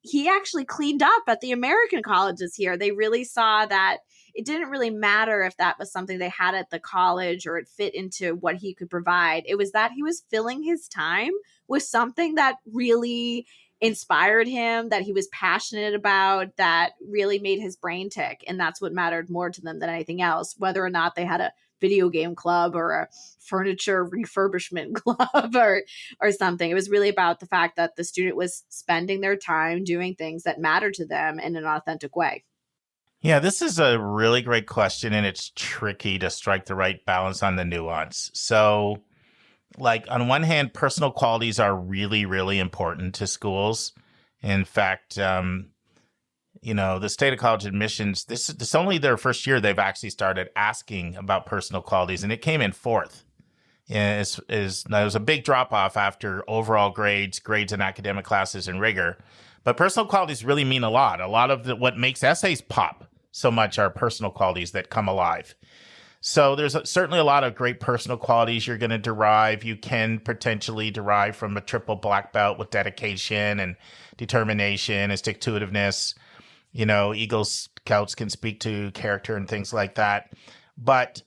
F: he actually cleaned up at the American colleges here. They really saw that it didn't really matter if that was something they had at the college or it fit into what he could provide. It was that he was filling his time with something that really inspired him, that he was passionate about, that really made his brain tick. And that's what mattered more to them than anything else, whether or not they had a video game club or a furniture refurbishment club or something. It was really about the fact that the student was spending their time doing things that mattered to them in an authentic way.
A: Yeah, this is a really great question, and it's tricky to strike the right balance on the nuance. So, like, on one hand, personal qualities are really, really important to schools. In fact, the state of college admissions, this only their first year they've actually started asking about personal qualities, and it came in fourth. There was a big drop-off after overall grades in academic classes, and rigor. But personal qualities really mean a lot. A lot of what makes essays pop so much are personal qualities that come alive. So there's certainly a lot of great personal qualities you're going to derive. You can potentially derive from a triple black belt with dedication and determination and stick-to-itiveness. Eagle Scouts can speak to character and things like that. But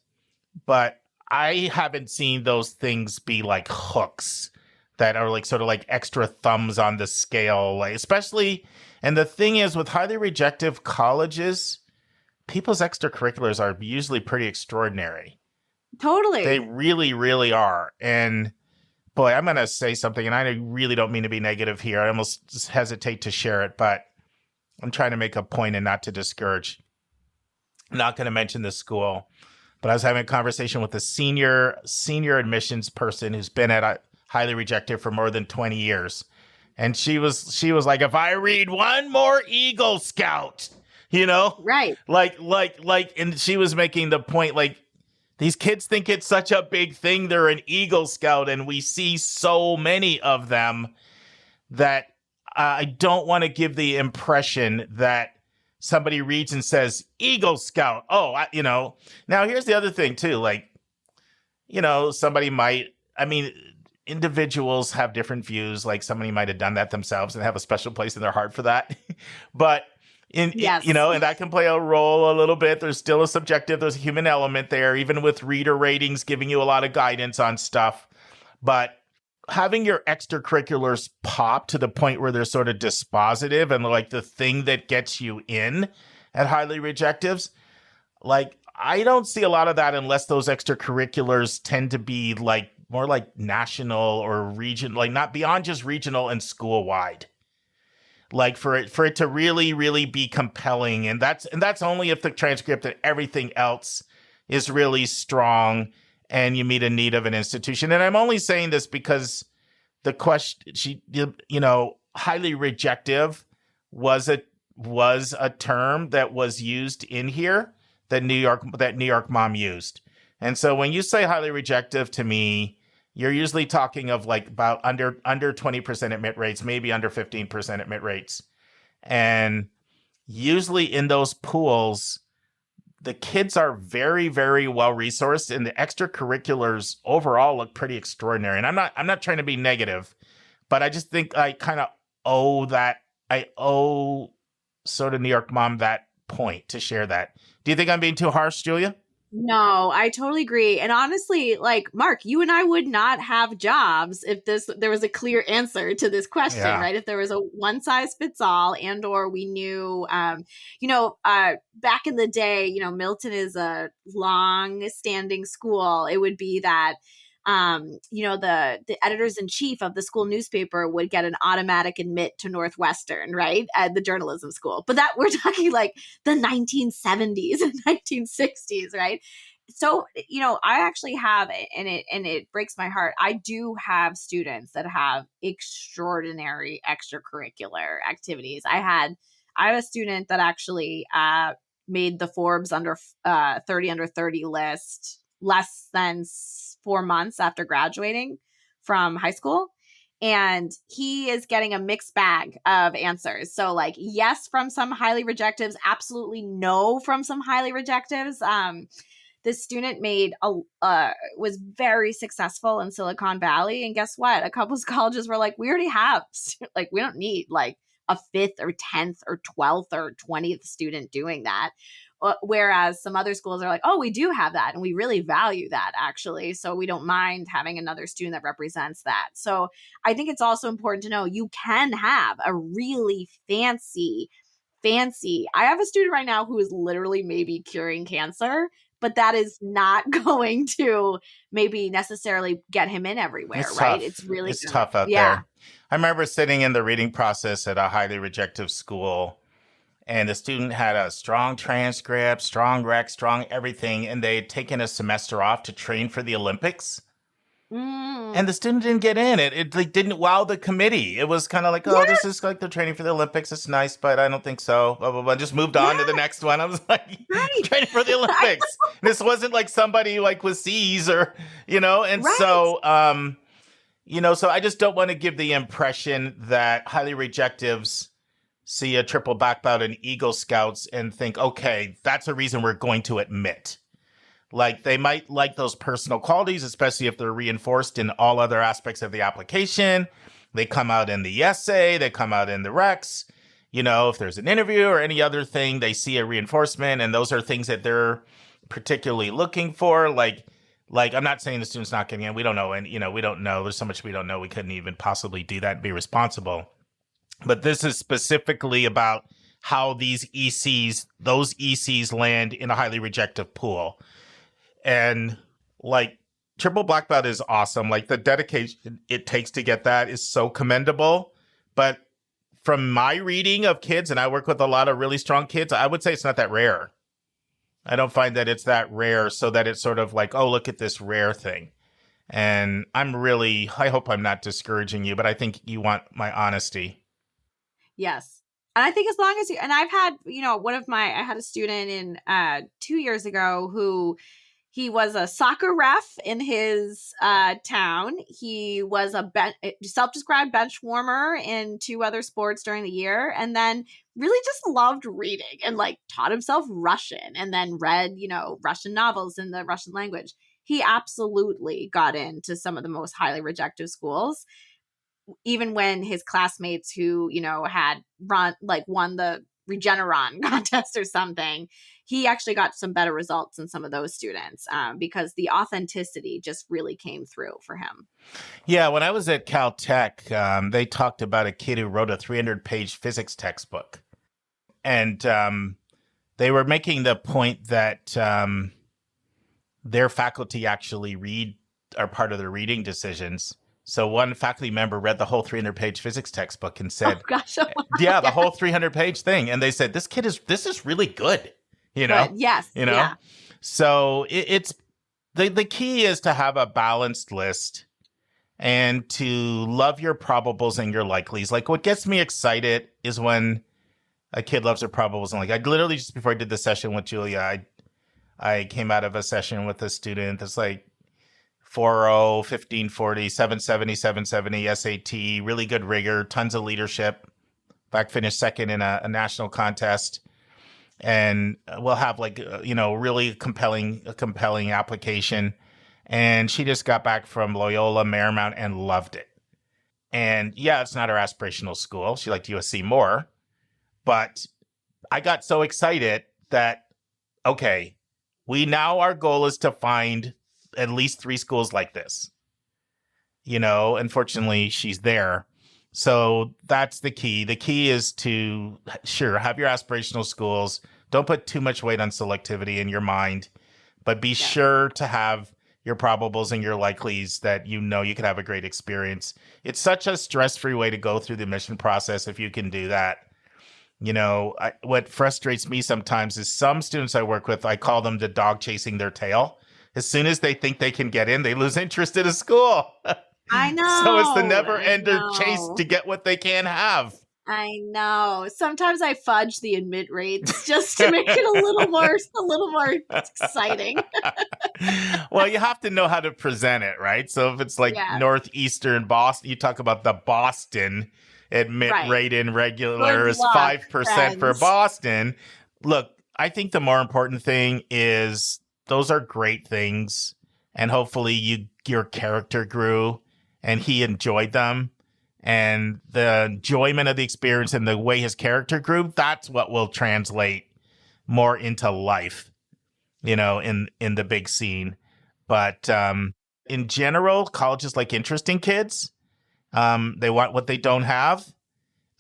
A: I haven't seen those things be like hooks that are like sort of like extra thumbs on the scale, like especially. And the thing is, with highly rejective colleges, people's extracurriculars are usually pretty extraordinary.
F: Totally.
A: They really, really are. And boy, I'm going to say something, and I really don't mean to be negative here. I almost just hesitate to share it, but I'm trying to make a point and not to discourage. I'm not going to mention the school, but I was having a conversation with a senior admissions person who's been at a highly rejected for more than 20 years. And she was like, if I read one more Eagle Scout,
F: right.
A: Like, and she was making the point, like, these kids think it's such a big thing. They're an Eagle Scout, and we see so many of them that I don't want to give the impression that somebody reads and says, Eagle Scout. Oh, now here's the other thing too. Like, somebody might, individuals have different views. Like somebody might have done that themselves and have a special place in their heart for that. But
F: Yes.
A: and that can play a role a little bit. There's still there's a human element there, even with reader ratings giving you a lot of guidance on stuff. But having your extracurriculars pop to the point where they're sort of dispositive and like the thing that gets you in at highly rejectives, like I don't see a lot of that unless those extracurriculars tend to be like more like national or region, like not beyond just regional and school wide. Like for it to really, really be compelling. And that's only if the transcript and everything else is really strong and you meet a need of an institution. And I'm only saying this because the question, highly rejective was a term that was used in here that New York mom used. And so when you say highly rejective to me, you're usually talking of like about under 20% admit rates, maybe under 15% admit rates. And usually in those pools, the kids are very, very well resourced, and the extracurriculars overall look pretty extraordinary. And I'm not trying to be negative, but I just think I kind of owe sort of New York mom that point to share that. Do you think I'm being too harsh, Julia?
F: No, I totally agree. And honestly, like Mark, you and I would not have jobs if there was a clear answer to this question, right? If there was a one size fits all, and or we knew, back in the day, Milton is a long standing school. It would be that, the editors in chief of the school newspaper would get an automatic admit to Northwestern, right? At the journalism school. But that we're talking like the 1970s and 1960s, right? So, I actually have, and it breaks my heart. I do have students that have extraordinary extracurricular activities. I have a student that actually made the Forbes 30 under 30 list less than 4 months after graduating from high school. And he is getting a mixed bag of answers. So like, yes, from some highly rejectives, absolutely no from some highly rejectives. This student was very successful in Silicon Valley. And guess what? A couple of colleges were like, we already have, like, we don't need like a 5th or 10th or 12th or 20th student doing that. Whereas some other schools are like, oh, we do have that. And we really value that, actually. So we don't mind having another student that represents that. So I think it's also important to know you can have a really fancy. I have a student right now who is literally maybe curing cancer, but that is not going to maybe necessarily get him in everywhere,
A: it's
F: right?
A: Tough.
F: It's really
A: tough out there. I remember sitting in the reading process at a highly rejective school, and the student had a strong transcript, strong rec, strong everything, and they had taken a semester off to train for the Olympics. And the student didn't get in. It like didn't wow the committee. It was kind of like, this is like they're training for the Olympics. It's nice, but I don't think so. Blah, blah, blah. Just moved on to the next one. I was like, training for the Olympics. This wasn't like somebody like with C's or, and so, so I just don't want to give the impression that highly rejectives see a triple black belt and Eagle Scouts and think, okay, that's a reason we're going to admit. Like they might like those personal qualities, especially if they're reinforced in all other aspects of the application. They come out in the essay, they come out in the recs. If there's an interview or any other thing, they see a reinforcement, and those are things that they're particularly looking for. Like I'm not saying the student's not getting in. We don't know. And, we don't know. There's so much we don't know. We couldn't even possibly do that and be responsible. But this is specifically about how those ECs land in a highly rejective pool. And like triple black belt is awesome. Like the dedication it takes to get that is so commendable. But from my reading of kids, and I work with a lot of really strong kids, I would say it's not that rare. I don't find that it's that rare, so that it's sort of like, oh, look at this rare thing. And I hope I'm not discouraging you, but I think you want my honesty.
F: Yes. And I think as long as and I've had, I had a student in 2 years ago who He was a soccer ref in his town. He was a self-described bench warmer in 2 other sports during the year, and then really just loved reading and like taught himself Russian and then read, Russian novels in the Russian language. He absolutely got into some of the most highly rejective schools, even when his classmates who, had won the Regeneron contest or something, he actually got some better results than some of those students because the authenticity just really came through for him.
A: Yeah, when I was at Caltech, they talked about a kid who wrote a 300-page physics textbook. And they were making the point that their faculty actually are part of the reading decisions. So one faculty member read the whole 300-page physics textbook and said,
F: oh, gosh, oh,
A: yeah, the whole 300-page thing. And they said, this is really good,
F: Good. Yes. Yeah.
A: So it's the key is to have a balanced list and to love your probables and your likelies. Like what gets me excited is when a kid loves their probables. And like I literally just before I did the session with Julia, I came out of a session with a student that's like 4.0, 1540, 770, 770 SAT, really good rigor, tons of leadership. In fact, finished second in a national contest. And we'll have like, really compelling application. And she just got back from Loyola Marymount and loved it. And yeah, it's not her aspirational school. She liked USC more. But I got so excited that, okay, our goal is to find at least 3 schools like this. Unfortunately, she's there. So that's the key. The key is to, have your aspirational schools. Don't put too much weight on selectivity in your mind, but be sure to have your probables and your likelies that you could have a great experience. It's such a stress-free way to go through the admission process if you can do that. What frustrates me sometimes is some students I work with, I call them the dog chasing their tail. As soon as they think they can get in, they lose interest in a school.
F: I know.
A: So it's the never-ender chase to get what they can have.
F: I know. Sometimes I fudge the admit rates just to make it a little more exciting.
A: Well, you have to know how to present it, right? So if it's like Northeastern Boston, you talk about the Boston admit rate in regular is 5% for Boston. Look, I think the more important thing is those are great things. And hopefully your character grew and he enjoyed them. And the enjoyment of the experience and the way his character grew, that's what will translate more into life, in the big scene. But in general, colleges like interesting kids. They want what they don't have.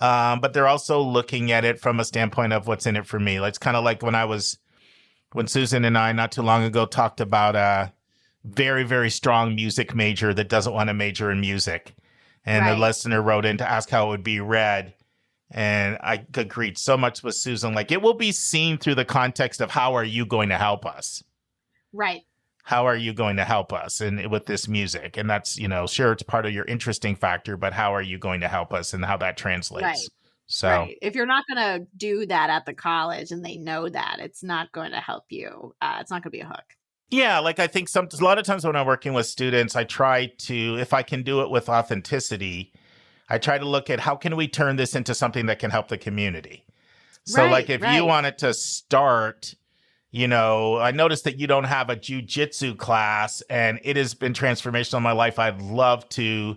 A: But they're also looking at it from a standpoint of what's in it for me. It's kind of like when Susan and I not too long ago talked about a very, very strong music major that doesn't want to major in music. And the listener wrote in to ask how it would be read. And I agreed so much with Susan. Like, it will be seen through the context of how are you going to help us?
F: Right.
A: How are you going to help us with this music? And that's, sure, it's part of your interesting factor, but how are you going to help us and how that translates? Right. So
F: if you're not going to do that at the college and they know that, it's not going to help you. It's not going to be a hook.
A: Yeah, like I think a lot of times when I'm working with students, I try to, if I can do it with authenticity, I try to look at how can we turn this into something that can help the community. So like if you wanted to start, I noticed that you don't have a jujitsu class and it has been transformational in my life. I'd love to,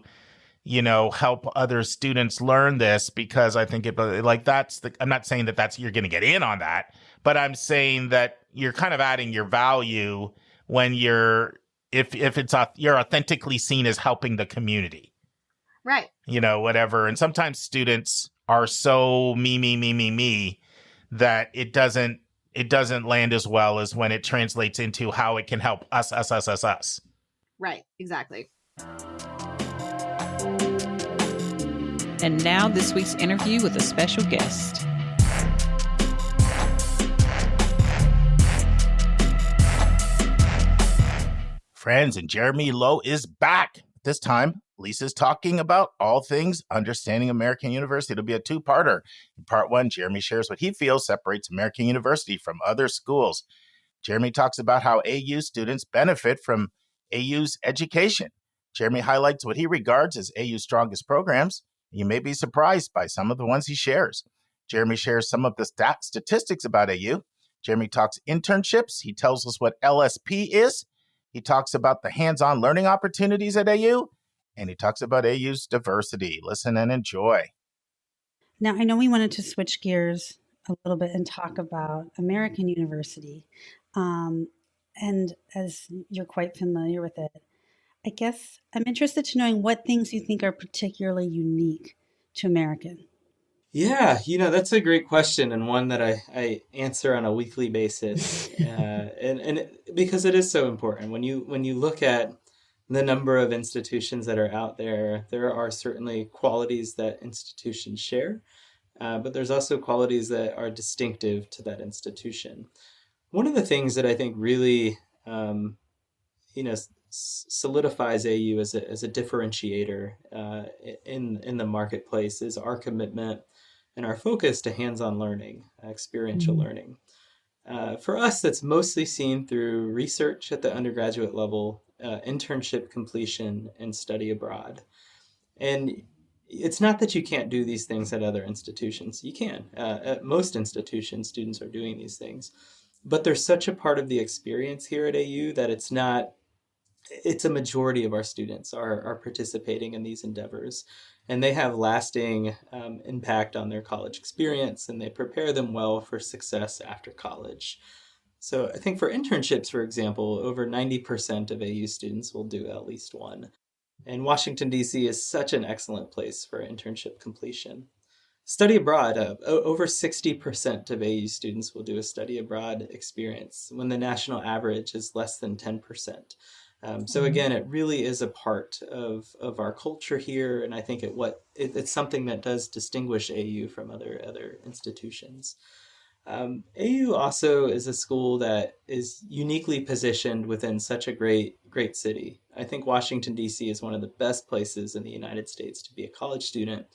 A: help other students learn this because I think I'm not saying that you're going to get in on that, but I'm saying that you're kind of adding your value when you're authentically seen as helping the community.
F: Right.
A: Whatever. And sometimes students are so me that it doesn't land as well as when it translates into how it can help us.
F: Right. Exactly.
D: And now this week's interview with a special guest.
A: Friends, and Jeremy Lowe is back. This time, Lisa's talking about all things understanding American University. It'll be a 2-parter. In part 1, Jeremy shares what he feels separates American University from other schools. Jeremy talks about how AU students benefit from AU's education. Jeremy highlights what he regards as AU's strongest programs. You may be surprised by some of the ones he shares. Jeremy shares some of the statistics about AU. Jeremy talks internships. He tells us what LSP is. He talks about the hands-on learning opportunities at AU, and he talks about AU's diversity. Listen and enjoy.
B: Now, I know we wanted to switch gears a little bit and talk about American University. And as you're quite familiar with it, I guess I'm interested to knowing what things you think are particularly unique to American.
G: Yeah, that's a great question, and one that I answer on a weekly basis, because it is so important. When you look at the number of institutions that are out there, there are certainly qualities that institutions share, but there's also qualities that are distinctive to that institution. One of the things that I think really, solidifies AU as a differentiator in the marketplace is our commitment and our focus to hands-on learning, experiential learning. For us, that's mostly seen through research at the undergraduate level, internship completion, and study abroad. And it's not that you can't do these things at other institutions. You can. At most institutions, students are doing these things. But they're such a part of the experience here at AU that it's a majority of our students are participating in these endeavors, and they have lasting impact on their college experience, and they prepare them well for success after college. So I think for internships, for example, over 90% of AU students will do at least one. And Washington, D.C. is such an excellent place for internship completion. Study abroad, over 60% of AU students will do a study abroad experience when the national average is less than 10%. So again, it really is a part of our culture here, and I think it's something that does distinguish AU from other institutions. AU also is a school that is uniquely positioned within such a great city. I think Washington, D.C. is one of the best places in the United States to be a college student.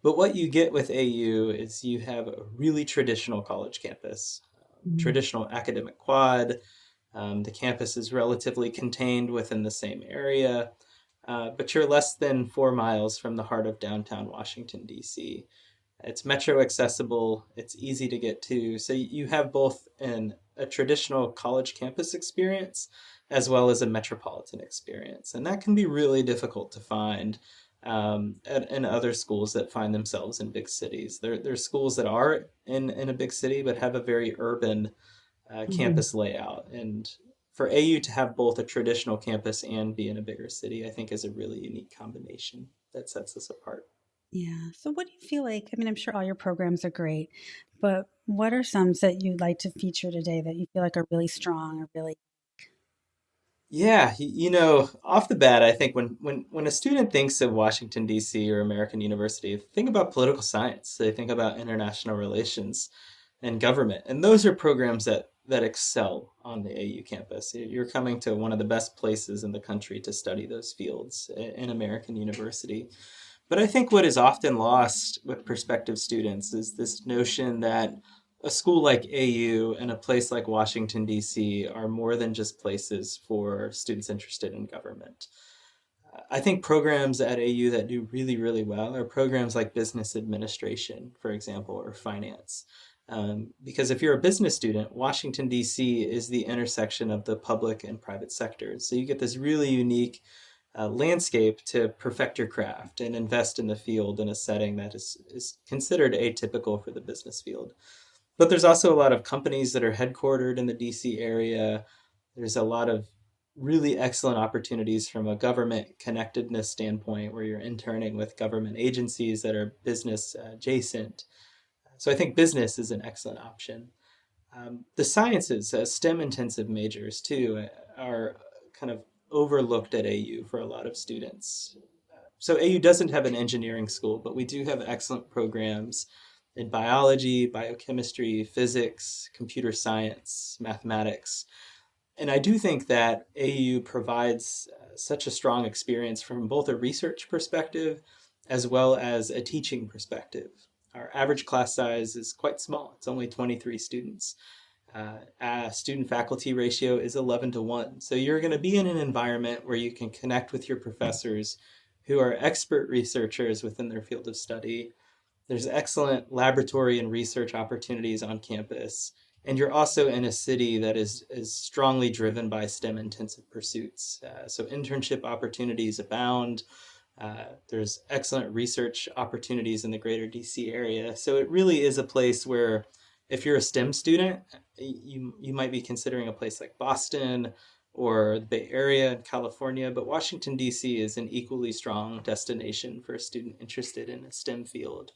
G: But what you get with AU is you have a really traditional college campus, traditional academic quad. The campus is relatively contained within the same area, but you're less than 4 miles from the heart of downtown Washington, D.C. It's metro accessible, it's easy to get to, so you have both a traditional college campus experience as well as a metropolitan experience. And that can be really difficult to find in other schools that find themselves in big cities. There's schools that are in a big city but have a very urban campus layout. And for AU to have both a traditional campus and be in a bigger city, I think is a really unique combination that sets us apart.
B: Yeah. So what do you feel like? I mean, I'm sure all your programs are great, but what are some that you'd like to feature today that you feel like are really strong or really?
G: Yeah, off the bat, I think when a student thinks of Washington, D.C. or American University, they think about political science, they think about international relations and government. And those are programs that excel on the AU campus. You're coming to one of the best places in the country to study those fields in American University. But I think what is often lost with prospective students is this notion that a school like AU and a place like Washington, D.C. are more than just places for students interested in government. I think programs at AU that do really, really well are programs like business administration, for example, or finance. Because if you're a business student, Washington, D.C. is the intersection of the public and private sectors. So you get this really unique landscape to perfect your craft and invest in the field in a setting that is considered atypical for the business field. But there's also a lot of companies that are headquartered in the DC area. There's a lot of really excellent opportunities from a government connectedness standpoint where you're interning with government agencies that are business adjacent. So I think business is an excellent option. The sciences, STEM intensive majors too, are kind of overlooked at AU for a lot of students. So AU doesn't have an engineering school, but we do have excellent programs in biology, biochemistry, physics, computer science, mathematics. And I do think that AU provides such a strong experience from both a research perspective as well as a teaching perspective. Our average class size is quite small. It's only 23 students. Student faculty ratio is 11-1. So you're going to be in an environment where you can connect with your professors who are expert researchers within their field of study. There's excellent laboratory and research opportunities on campus. And you're also in a city that is strongly driven by STEM intensive pursuits. So internship opportunities abound. There's excellent research opportunities in the greater DC area. So it really is a place where if you're a STEM student, you might be considering a place like Boston or the Bay Area in California, but Washington, D.C. is an equally strong destination for a student interested in a STEM field.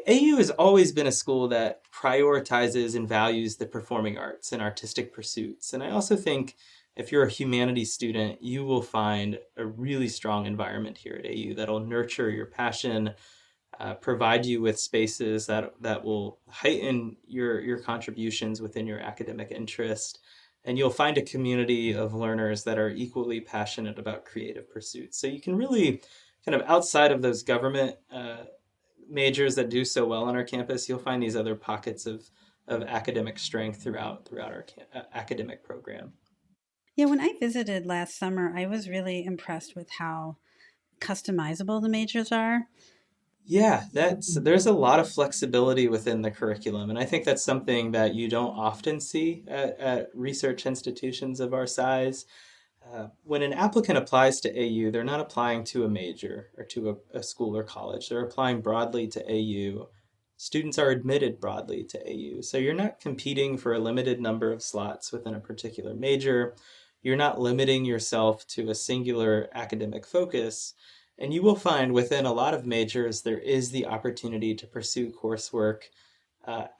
G: AU has always been a school that prioritizes and values the performing arts and artistic pursuits. And I also think if you're a humanities student, you will find a really strong environment here at AU that'll nurture your passion, provide you with spaces that will heighten your contributions within your academic interest. And you'll find a community of learners that are equally passionate about creative pursuits. So you can really kind of outside of those government majors that do so well on our campus, you'll find these other pockets of academic strength throughout our academic program.
B: Yeah, when I visited last summer, I was really impressed with how customizable the majors are.
G: Yeah, there's a lot of flexibility within the curriculum, and I think that's something that you don't often see at research institutions of our size. When an applicant applies to AU, they're not applying to a major or to a school or college. They're applying broadly to AU. Students are admitted broadly to AU. So you're not competing for a limited number of slots within a particular major. You're not limiting yourself to a singular academic focus. And you will find within a lot of majors, there is the opportunity to pursue coursework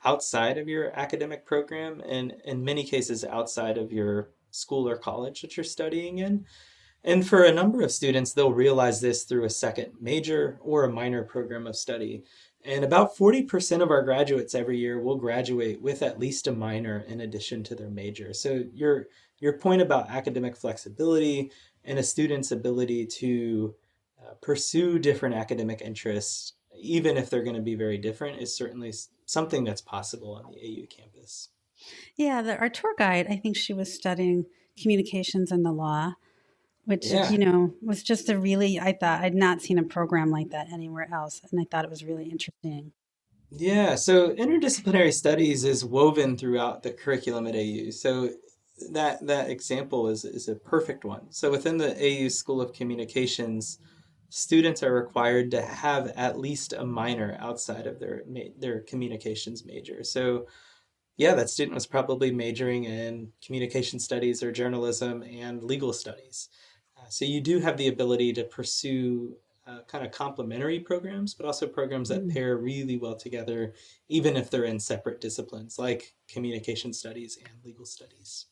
G: outside of your academic program, and in many cases outside of your school or college that you're studying in. And for a number of students, they'll realize this through a second major or a minor program of study. And about 40% of our graduates every year will graduate with at least a minor in addition to their major. So your point about academic flexibility and a student's ability to pursue different academic interests, even if they're going to be very different, is certainly something that's possible on the AU campus.
B: Yeah, our tour guide, I think she was studying communications and the law, which, was just I thought I'd not seen a program like that anywhere else. And I thought it was really interesting.
G: Yeah, so interdisciplinary studies is woven throughout the curriculum at AU. So that example is a perfect one. So within the AU School of Communications, students are required to have at least a minor outside of their communications major. So yeah, that student was probably majoring in communication studies or journalism and legal studies. So you do have the ability to pursue kind of complementary programs, but also programs that pair really well together, even if they're in separate disciplines like communication studies and legal studies.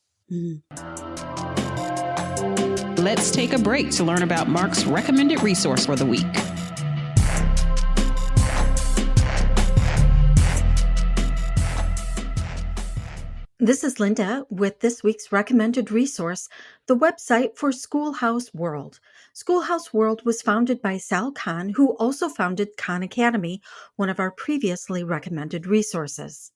D: Let's take a break to learn about Mark's recommended resource for the week.
H: This is Linda with this week's recommended resource, the website for Schoolhouse.world. Schoolhouse.world was founded by Sal Khan, who also founded Khan Academy, one of our previously recommended resources.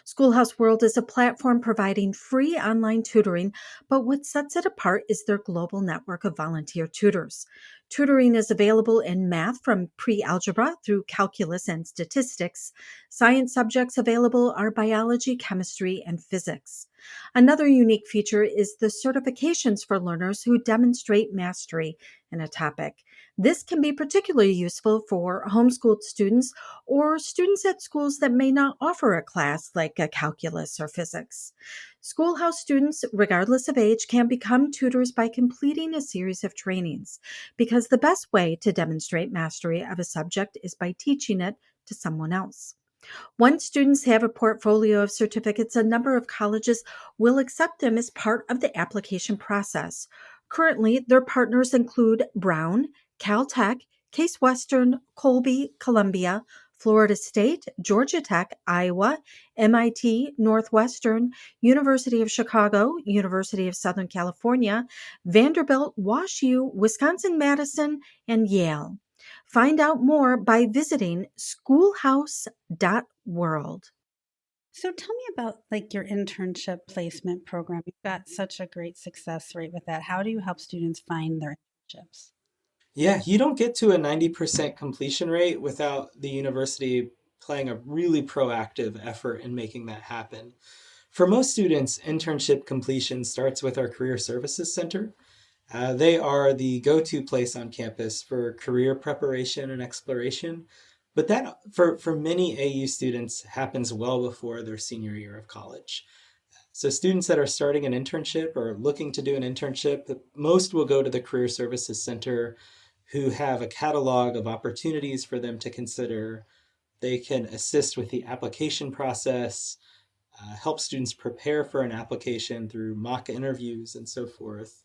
H: Schoolhouse.world is a platform providing free online tutoring, but what sets it apart is their global network of volunteer tutors. Tutoring is available in math from pre-algebra through calculus and statistics. Science subjects available are biology, chemistry, and physics. Another unique feature is the certifications for learners who demonstrate mastery in a topic. This can be particularly useful for homeschooled students or students at schools that may not offer a class like a calculus or physics. Schoolhouse students, regardless of age, can become tutors by completing a series of trainings, because the best way to demonstrate mastery of a subject is by teaching it to someone else. Once students have a portfolio of certificates, a number of colleges will accept them as part of the application process. Currently, their partners include Brown, Caltech, Case Western, Colby, Columbia, Florida State, Georgia Tech, Iowa, MIT, Northwestern, University of Chicago, University of Southern California, Vanderbilt, WashU, Wisconsin-Madison, and Yale. Find out more by visiting Schoolhouse.world.
B: So tell me about like your internship placement program. You've got such a great success rate with that. How do you help students find their internships?
G: Yeah, you don't get to a 90% completion rate without the university playing a really proactive effort in making that happen. For most students, internship completion starts with our Career Services Center. They are the go-to place on campus for career preparation and exploration. But that, for many AU students, happens well before their senior year of college. So students that are starting an internship or looking to do an internship, most will go to the Career Services Center, who have a catalog of opportunities for them to consider. They can assist with the application process, help students prepare for an application through mock interviews and so forth.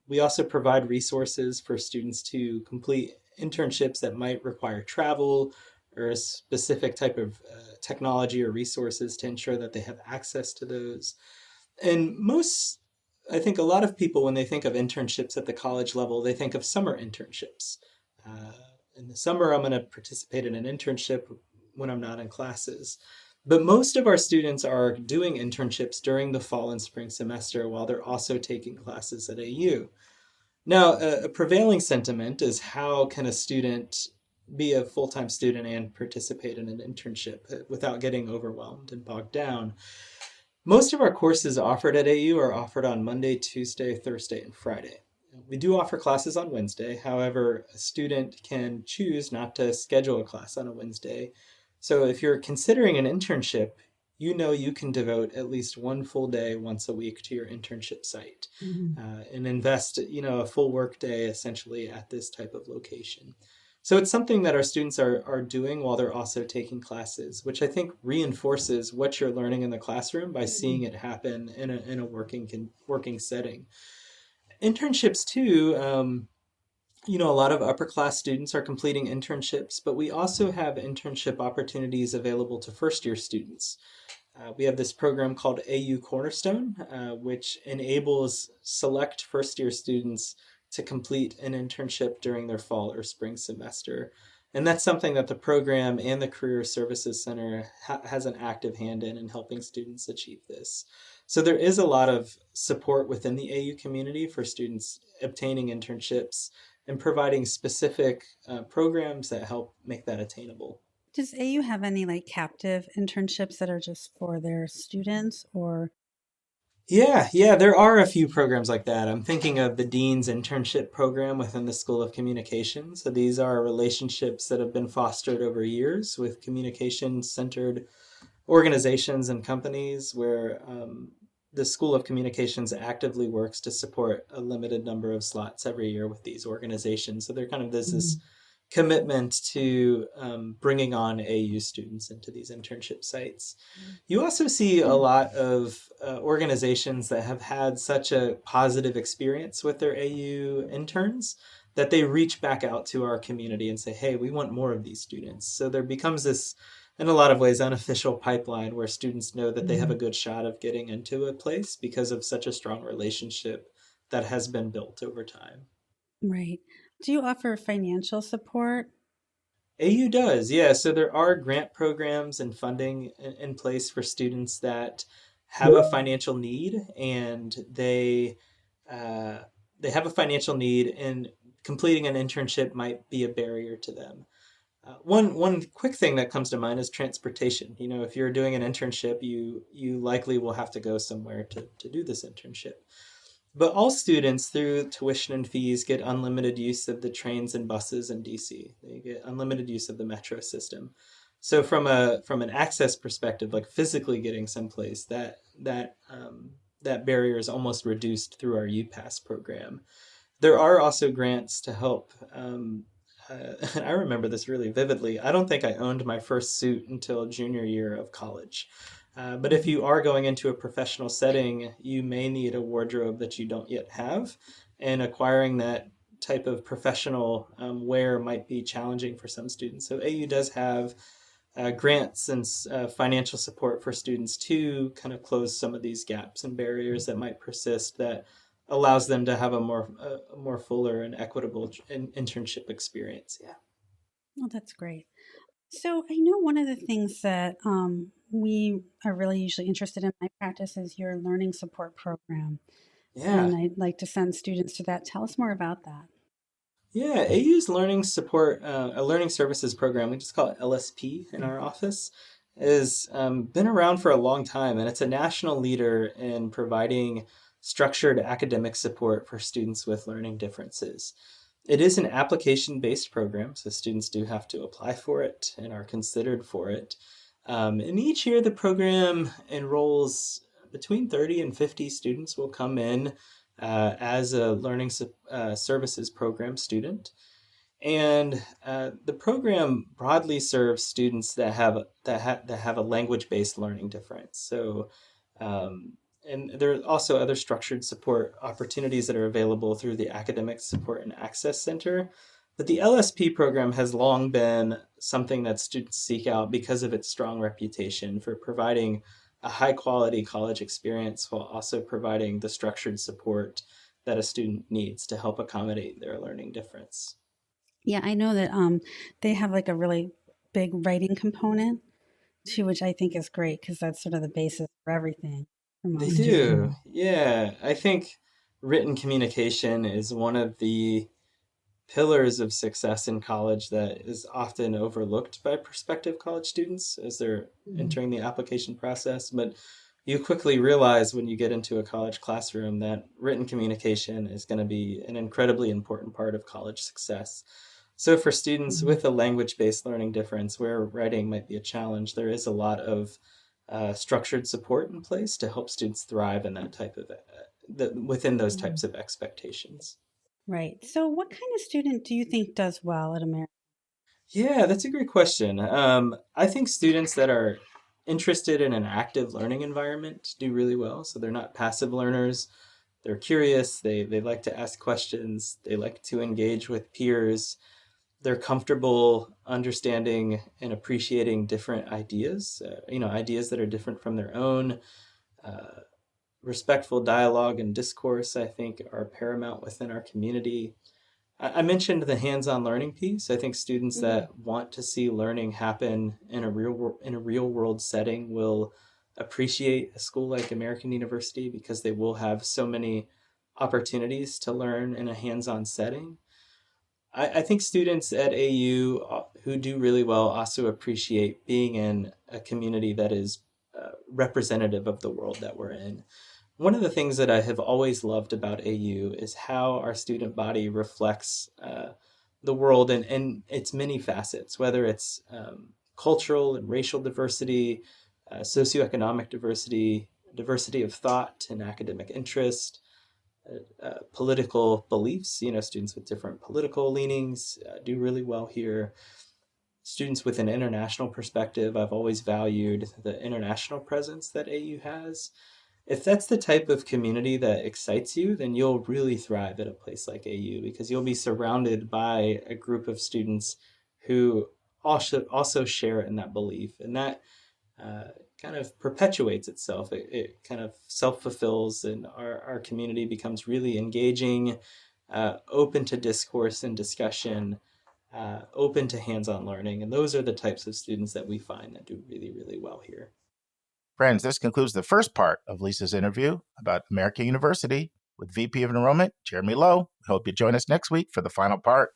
G: We also provide resources for students to complete internships that might require travel or a specific type of technology or resources to ensure that they have access to those. And I think a lot of people, when they think of internships at the college level, they think of summer internships. Uh, in the summer, I'm going to participate in an internship when I'm not in classes. But most of our students are doing internships during the fall and spring semester while they're also taking classes at AU. Now, a prevailing sentiment is, how can a student be a full-time student and participate in an internship without getting overwhelmed and bogged down? Most of our courses offered at AU are offered on Monday, Tuesday, Thursday, and Friday. We do offer classes on Wednesday. However, a student can choose not to schedule a class on a Wednesday. So if you're considering an internship, you know you can devote at least one full day once a week to your internship site, and invest, a full work day essentially at this type of location. So it's something that our students are doing while they're also taking classes, which I think reinforces what you're learning in the classroom by seeing it happen in a working setting. Internships too, a lot of upper class students are completing internships, but we also have internship opportunities available to first year students. We have this program called AU Cornerstone, which enables select first year students to complete an internship during their fall or spring semester. And that's something that the program and the Career Services Center has an active hand in helping students achieve this. So there is a lot of support within the AU community for students obtaining internships and providing specific programs that help make that attainable.
B: Does AU have any like captive internships that are just for their students or?
G: Yeah, there are a few programs like that. I'm thinking of the Dean's Internship Program within the School of Communication. So these are relationships that have been fostered over years with communication-centered organizations and companies where the School of Communications actively works to support a limited number of slots every year with these organizations. So they're kind of this commitment to bringing on AU students into these internship sites. You also see a lot of organizations that have had such a positive experience with their AU interns that they reach back out to our community and say, hey, we want more of these students. So there becomes this, in a lot of ways, unofficial pipeline where students know that they have a good shot of getting into a place because of such a strong relationship that has been built over time.
B: Right. Do you offer financial support?
G: AU does, yeah. So there are grant programs and funding in place for students that have a financial need, and they have a financial need, and completing an internship might be a barrier to them. One quick thing that comes to mind is transportation. If you're doing an internship, you likely will have to go somewhere to do this internship. But all students, through tuition and fees, get unlimited use of the trains and buses in DC. They get unlimited use of the metro system. So from an access perspective, like physically getting someplace, that barrier is almost reduced through our UPass program. There are also grants to help. And I remember this really vividly. I don't think I owned my first suit until junior year of college. But if you are going into a professional setting, you may need a wardrobe that you don't yet have, and acquiring that type of professional wear might be challenging for some students. So AU does have grants and financial support for students to kind of close some of these gaps and barriers that might persist, that allows them to have a more fuller and equitable internship experience. Yeah.
B: Oh, that's great. So I know one of the things that we are really usually interested in my practice is your learning support program.
G: Yeah.
B: And I'd like to send students to that. Tell us more about that.
G: Yeah, AU's learning support, a learning services program, we just call it LSP in our office, has been around for a long time, and it's a national leader in providing structured academic support for students with learning differences. It is an application-based program, so students do have to apply for it and are considered for it. And each year the program enrolls between 30 and 50 students will come in as a learning services program student. And the program broadly serves students that have a language-based learning difference. So, and there are also other structured support opportunities that are available through the Academic Support and Access Center. But the LSP program has long been something that students seek out because of its strong reputation for providing a high quality college experience while also providing the structured support that a student needs to help accommodate their learning difference.
B: Yeah, I know that they have like a really big writing component too, which I think is great because that's sort of the basis for everything for
G: They
B: most students.
G: do. Yeah. I think written communication is one of the pillars of success in college that is often overlooked by prospective college students as they're entering the application process. But you quickly realize when you get into a college classroom that written communication is going to be an incredibly important part of college success. So for students with a language-based learning difference where writing might be a challenge, there is a lot of structured support in place to help students thrive in that type of within those types of expectations.
B: Right. So, what kind of student do you think does well at American?
G: Yeah, that's a great question. I think students that are interested in an active learning environment do really well. So they're not passive learners. They're curious. They like to ask questions. They like to engage with peers. They're comfortable understanding and appreciating different ideas, ideas that are different from their own. Uh, Respectful dialogue and discourse, I think, are paramount within our community. I mentioned the hands-on learning piece. I think students that want to see learning happen in a real world setting will appreciate a school like American University because they will have so many opportunities to learn in a hands-on setting. I think students at AU who do really well also appreciate being in a community that is representative of the world that we're in. One of the things that I have always loved about AU is how our student body reflects the world in its many facets, whether it's cultural and racial diversity, socioeconomic diversity, diversity of thought and academic interest, political beliefs. Students with different political leanings do really well here. Students with an international perspective, I've always valued the international presence that AU has. If that's the type of community that excites you, then you'll really thrive at a place like AU because you'll be surrounded by a group of students who also share in that belief. And that kind of perpetuates itself. It kind of self-fulfills, and our community becomes really engaging, open to discourse and discussion, open to hands-on learning. And those are the types of students that we find that do really, really well here.
A: Friends, this concludes the first part of Lisa's interview about American University with VP of Enrollment, Jeremy Lowe. We hope you join us next week for the final part.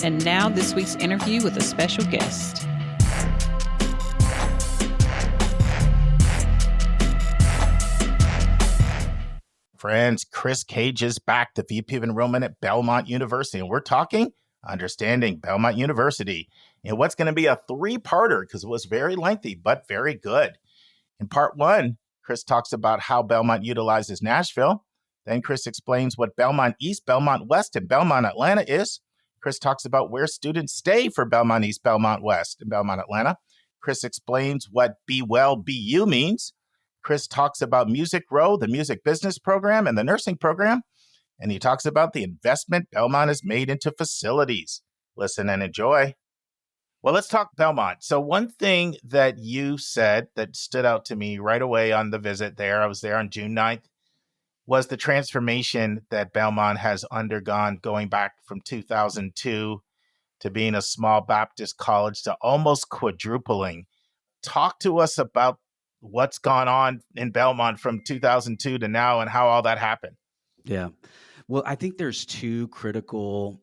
D: And now this week's interview with a special guest.
A: Friends, Chris Cage is back, the VP of Enrollment at Belmont University, and we're talking understanding Belmont University and what's going to be a three-parter because it was very lengthy, but very good. In part one, Chris talks about how Belmont utilizes Nashville. Then Chris explains what Belmont East, Belmont West, and Belmont Atlanta is. Chris talks about where students stay for Belmont East, Belmont West, and Belmont Atlanta. Chris explains what Be Well, Be You means. Chris talks about Music Row, the music business program, and the nursing program. And he talks about the investment Belmont has made into facilities. Listen and enjoy. Well, let's talk Belmont. So one thing that you said that stood out to me right away on the visit there, I was there on June 9th, was the transformation that Belmont has undergone going back from 2002 to being a small Baptist college to almost quadrupling. Talk to us about what's gone on in Belmont from 2002 to now and how all that happened.
I: Yeah. Well, I think there's two critical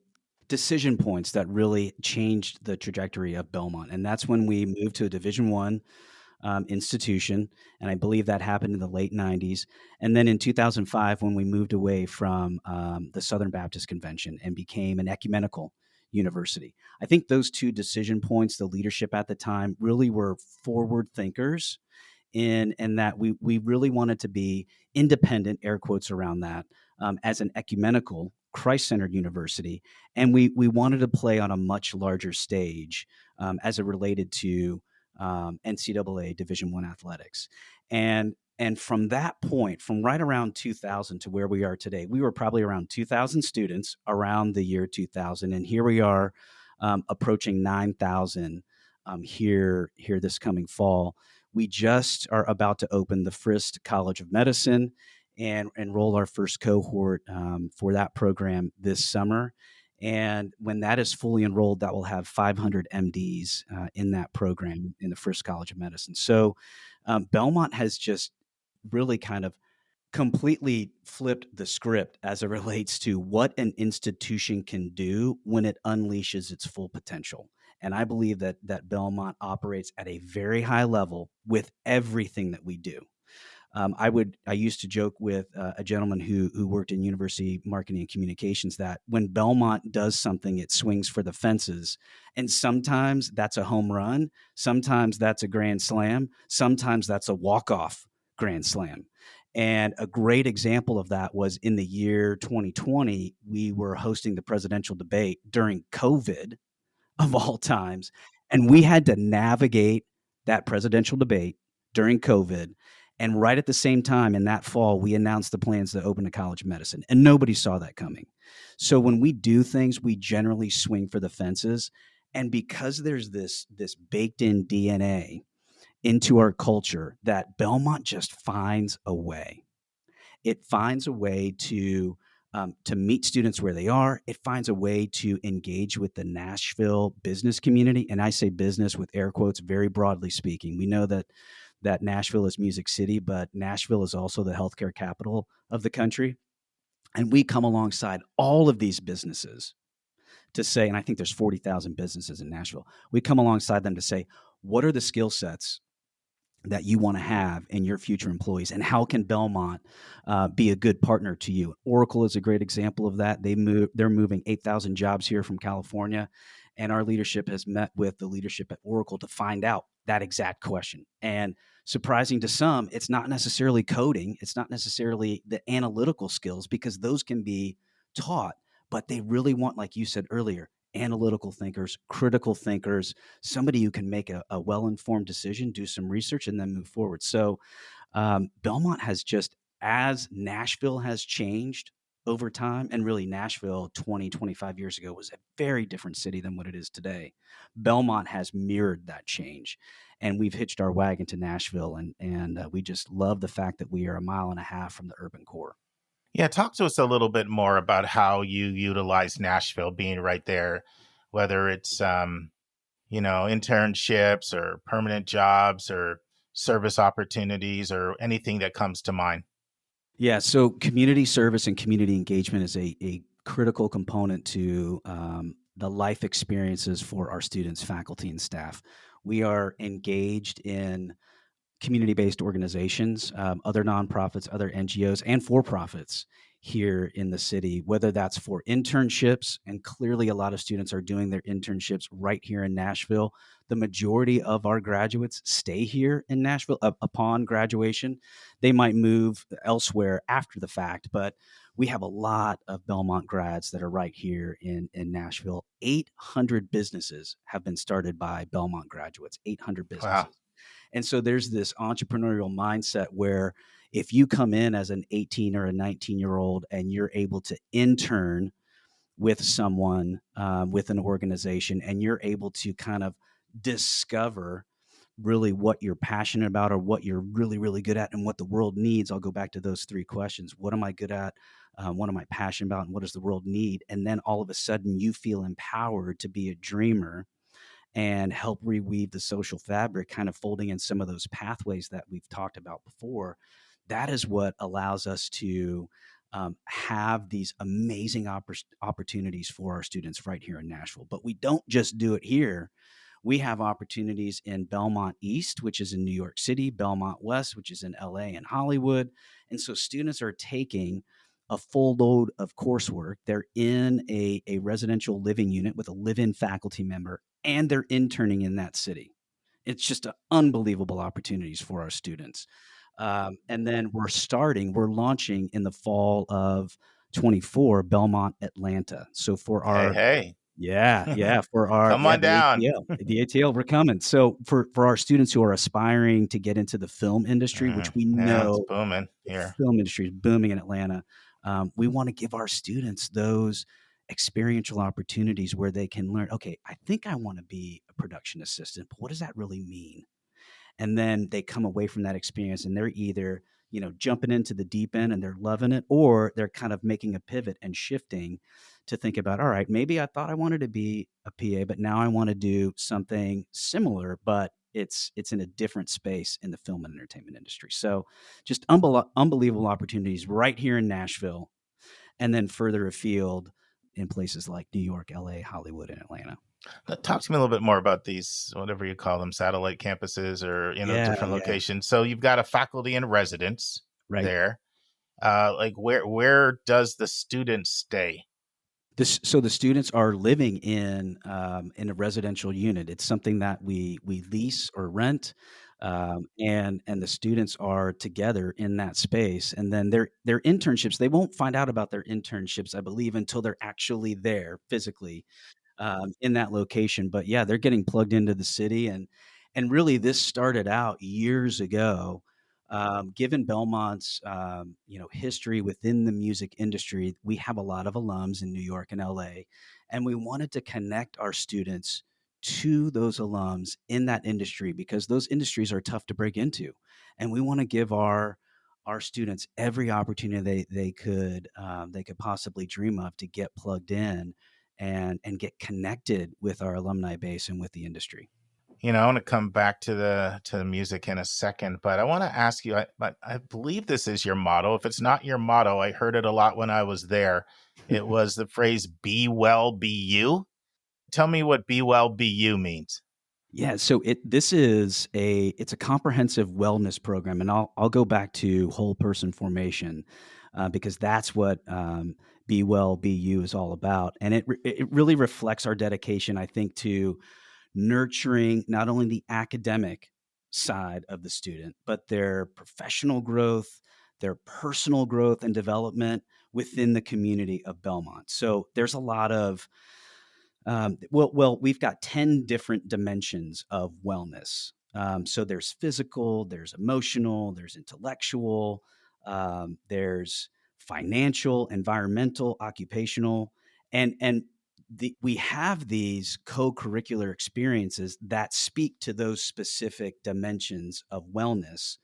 I: decision points that really changed the trajectory of Belmont. And that's when we moved to a Division I institution. And I believe that happened in the late 90s. And then in 2005, when we moved away from the Southern Baptist Convention and became an ecumenical university. I think those two decision points, the leadership at the time, really were forward thinkers in that we really wanted to be independent, air quotes around that, as an ecumenical Christ-centered university. And we wanted to play on a much larger stage as it related to NCAA Division I athletics. And from that point, from right around 2000 to where we are today, we were probably around 2,000 students around the year 2000. And here we are approaching 9,000 here this coming fall. We just are about to open the Frist College of Medicine and enroll our first cohort for that program this summer. And when that is fully enrolled, that will have 500 MDs in that program in the Frist College of Medicine. So Belmont has just really kind of completely flipped the script as it relates to what an institution can do when it unleashes its full potential. And I believe that Belmont operates at a very high level with everything that we do. I used to joke with a gentleman who worked in university marketing and communications that when Belmont does something, it swings for the fences. And sometimes that's a home run. Sometimes that's a grand slam. Sometimes that's a walk-off grand slam. And a great example of that was in the year 2020, we were hosting the presidential debate during COVID of all times. And we had to navigate that presidential debate during COVID. And right at the same time in that fall, we announced the plans to open a college of medicine, and nobody saw that coming. So when we do things, we generally swing for the fences. And because there's this baked in DNA into our culture that Belmont just finds a way. It finds a way to meet students where they are. It finds a way to engage with the Nashville business community. And I say business with air quotes, very broadly speaking. We know that Nashville is Music City, but Nashville is also the healthcare capital of the country. And we come alongside all of these businesses to say, and I think there's 40,000 businesses in Nashville. We come alongside them to say, what are the skill sets that you want to have in your future employees, and how can Belmont be a good partner to you? Oracle is a great example of that. They're moving 8,000 jobs here from California, and our leadership has met with the leadership at Oracle to find out that exact question. And surprising to some, it's not necessarily coding, it's not necessarily the analytical skills, because those can be taught, but they really want, like you said earlier, analytical thinkers, critical thinkers, somebody who can make a well-informed decision, do some research, and then move forward. So Belmont has just, as Nashville has changed over time, and really Nashville 20, 25 years ago was a very different city than what it is today. Belmont has mirrored that change, and we've hitched our wagon to Nashville, and we just love the fact that we are 1.5 miles from the urban core.
A: Yeah, talk to us a little bit more about how you utilize Nashville being right there, whether it's, internships or permanent jobs or service opportunities or anything that comes to mind.
I: Yeah, so community service and community engagement is a critical component to the life experiences for our students, faculty, and staff. We are engaged in community-based organizations, other nonprofits, other NGOs, and for-profits here in the city, whether that's for internships, and clearly a lot of students are doing their internships right here in Nashville. The majority of our graduates stay here in Nashville upon graduation. They might move elsewhere after the fact, but we have a lot of Belmont grads that are right here in Nashville. 800 businesses have been started by Belmont graduates, 800 businesses.
A: Wow.
I: And so there's this entrepreneurial mindset where if you come in as an 18 or a 19-year-old and you're able to intern with someone, with an organization, and you're able to kind of discover really what you're passionate about or what you're really, really good at and what the world needs. I'll go back to those three questions. What am I good at? What am I passionate about? And what does the world need? And then all of a sudden you feel empowered to be a dreamer and help reweave the social fabric, kind of folding in some of those pathways that we've talked about before. That is what allows us to have these amazing opportunities for our students right here in Nashville. But we don't just do it here. We have opportunities in Belmont East, which is in New York City, Belmont West, which is in LA and Hollywood. And so students are taking a full load of coursework. They're in a residential living unit with a live-in faculty member, and they're interning in that city. It's just unbelievable opportunities for our students. And then we're launching in the fall of 24, Belmont Atlanta. So for our
A: Hey.
I: for our
A: Come on down.
I: the ATL, we're coming. So for our students who are aspiring to get into the film industry, which we know
A: it's booming here.
I: The film industry is booming in Atlanta. We want to give our students those experiential opportunities where they can learn, okay, I think I want to be a production assistant, but what does that really mean? And then they come away from that experience and they're either, jumping into the deep end and they're loving it, or they're kind of making a pivot and shifting to think about, all right, maybe I thought I wanted to be a PA, but now I want to do something similar, but it's in a different space in the film and entertainment industry. So just unbelievable opportunities right here in Nashville, and then further afield in places like New York, LA, Hollywood, and Atlanta.
A: Talk to me a little bit more about these, whatever you call them, satellite campuses or, different locations. So you've got a faculty in residence there. Like where does the student stay?
I: So the students are living in a residential unit. It's something that we lease or rent, and the students are together in that space. And then their internships, they won't find out about their internships, I believe, until they're actually there physically in that location. But yeah, they're getting plugged into the city, and really this started out years ago. Given Belmont's history within the music industry, we have a lot of alums in New York and LA, and we wanted to connect our students to those alums in that industry because those industries are tough to break into, and we want to give our students every opportunity they could possibly dream of to get plugged in and get connected with our alumni base and with the industry.
A: I want to come back to the music in a second, but I want to ask you, I believe this is your motto. If it's not your motto, I heard it a lot when I was there. It was the phrase, be well, be you. Tell me what be well, be you means.
I: Yeah, so it's a comprehensive wellness program, and I'll go back to whole person formation because that's what Be Well, Be You is all about, and it really reflects our dedication, I think, to nurturing not only the academic side of the student, but their professional growth, their personal growth and development within the community of Belmont. So there's a lot of we've got 10 different dimensions of wellness. So there's physical, there's emotional, there's intellectual, there's financial, environmental, occupational, and we have these co-curricular experiences that speak to those specific dimensions of wellness,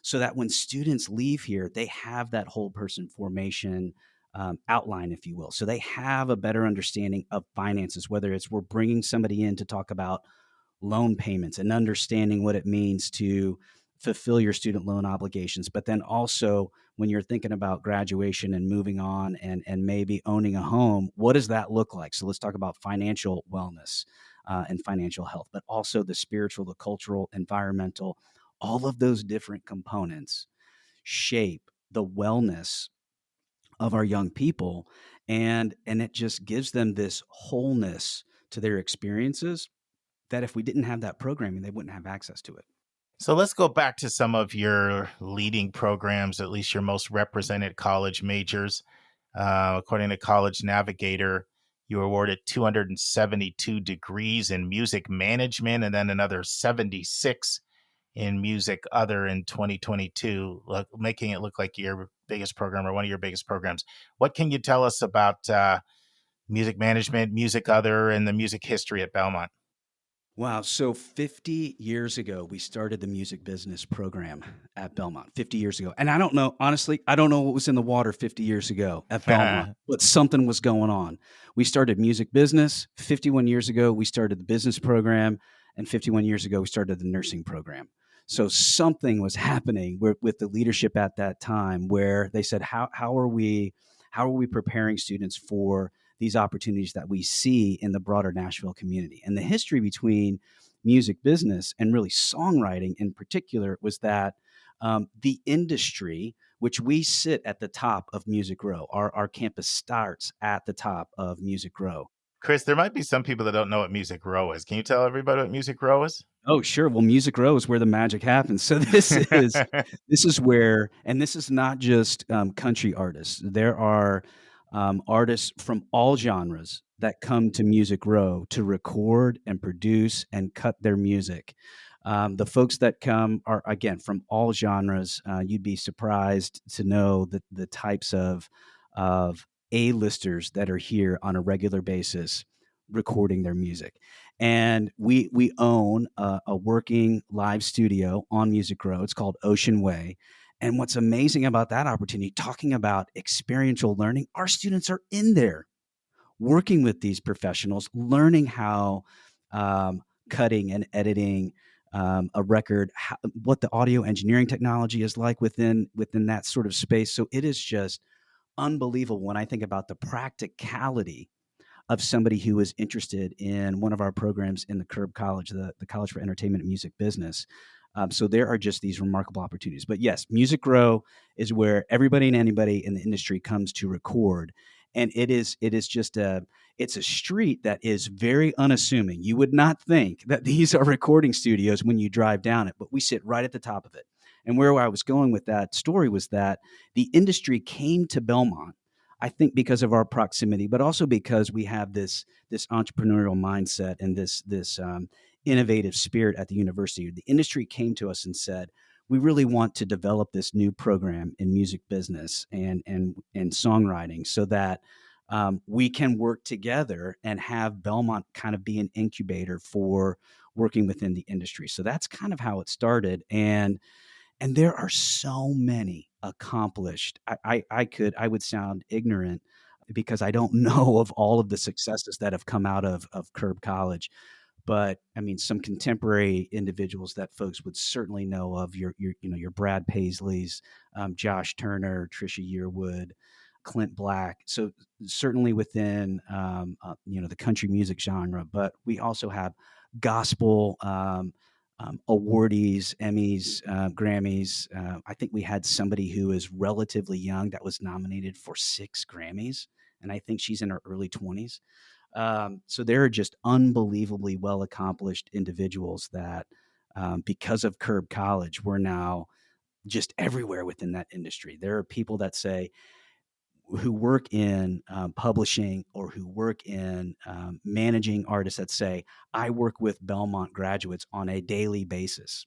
I: so that when students leave here, they have that whole person formation outline, if you will. So they have a better understanding of finances, whether it's we're bringing somebody in to talk about loan payments and understanding what it means to fulfill your student loan obligations. But then also when you're thinking about graduation and moving on and maybe owning a home, what does that look like? So let's talk about financial wellness and financial health, but also the spiritual, the cultural, environmental, all of those different components shape the wellness of our young people, and it just gives them this wholeness to their experiences that if we didn't have that programming, they wouldn't have access to it.
A: So let's go back to some of your leading programs, at least your most represented college majors. According to College Navigator, you were awarded 272 degrees in music management and then another 76 in music other in 2022, making it look like your biggest program or one of your biggest programs. What can you tell us about music management, music other, and the music history at Belmont?
I: Wow. So 50 years ago, we started the music business program at Belmont 50 years ago. And I don't know, honestly, I don't know what was in the water 50 years ago at Belmont, but something was going on. We started music business 51 years ago. We started the business program. And 51 years ago, we started the nursing program. So something was happening with the leadership at that time where they said, how are we preparing students for these opportunities that we see in the broader Nashville community? And the history between music business and really songwriting in particular was that the industry, which we sit at the top of Music Row, our campus starts at the top of Music Row.
A: Chris, there might be some people that don't know what Music Row is. Can you tell everybody what Music Row is?
I: Oh, sure. Well, Music Row is where the magic happens. So this is where, and this is not just country artists. There are artists from all genres that come to Music Row to record and produce and cut their music. The folks that come are, again, from all genres. You'd be surprised to know that the types of A-listers that are here on a regular basis recording their music. And we own a working live studio on Music Row. It's called Ocean Way. And what's amazing about that opportunity, talking about experiential learning, our students are in there working with these professionals, learning how cutting and editing a record, what the audio engineering technology is like within that sort of space. So it is just unbelievable when I think about the practicality of somebody who is interested in one of our programs in the Curb College, the College for Entertainment and Music Business. So there are just these remarkable opportunities. But yes, Music Row is where everybody and anybody in the industry comes to record. And it's a street that is very unassuming. You would not think that these are recording studios when you drive down it, but we sit right at the top of it. And where I was going with that story was that the industry came to Belmont, I think, because of our proximity, but also because we have this entrepreneurial mindset and this innovative spirit at the university. The industry came to us and said, we really want to develop this new program in music business and songwriting so that we can work together and have Belmont kind of be an incubator for working within the industry. So that's kind of how it started. And there are so many accomplished. I would sound ignorant because I don't know of all of the successes that have come out of Curb College. But I mean, some contemporary individuals that folks would certainly know of, your Brad Paisleys, Josh Turner, Trisha Yearwood, Clint Black. So certainly within the country music genre, but we also have gospel awardees, Emmys, Grammys. I think we had somebody who is relatively young that was nominated for 6 Grammys, and I think she's in her early 20s. So there are just unbelievably well accomplished individuals that, because of Curb College, we're now just everywhere within that industry. There are people that say, who work in publishing or who work in managing artists that say, I work with Belmont graduates on a daily basis.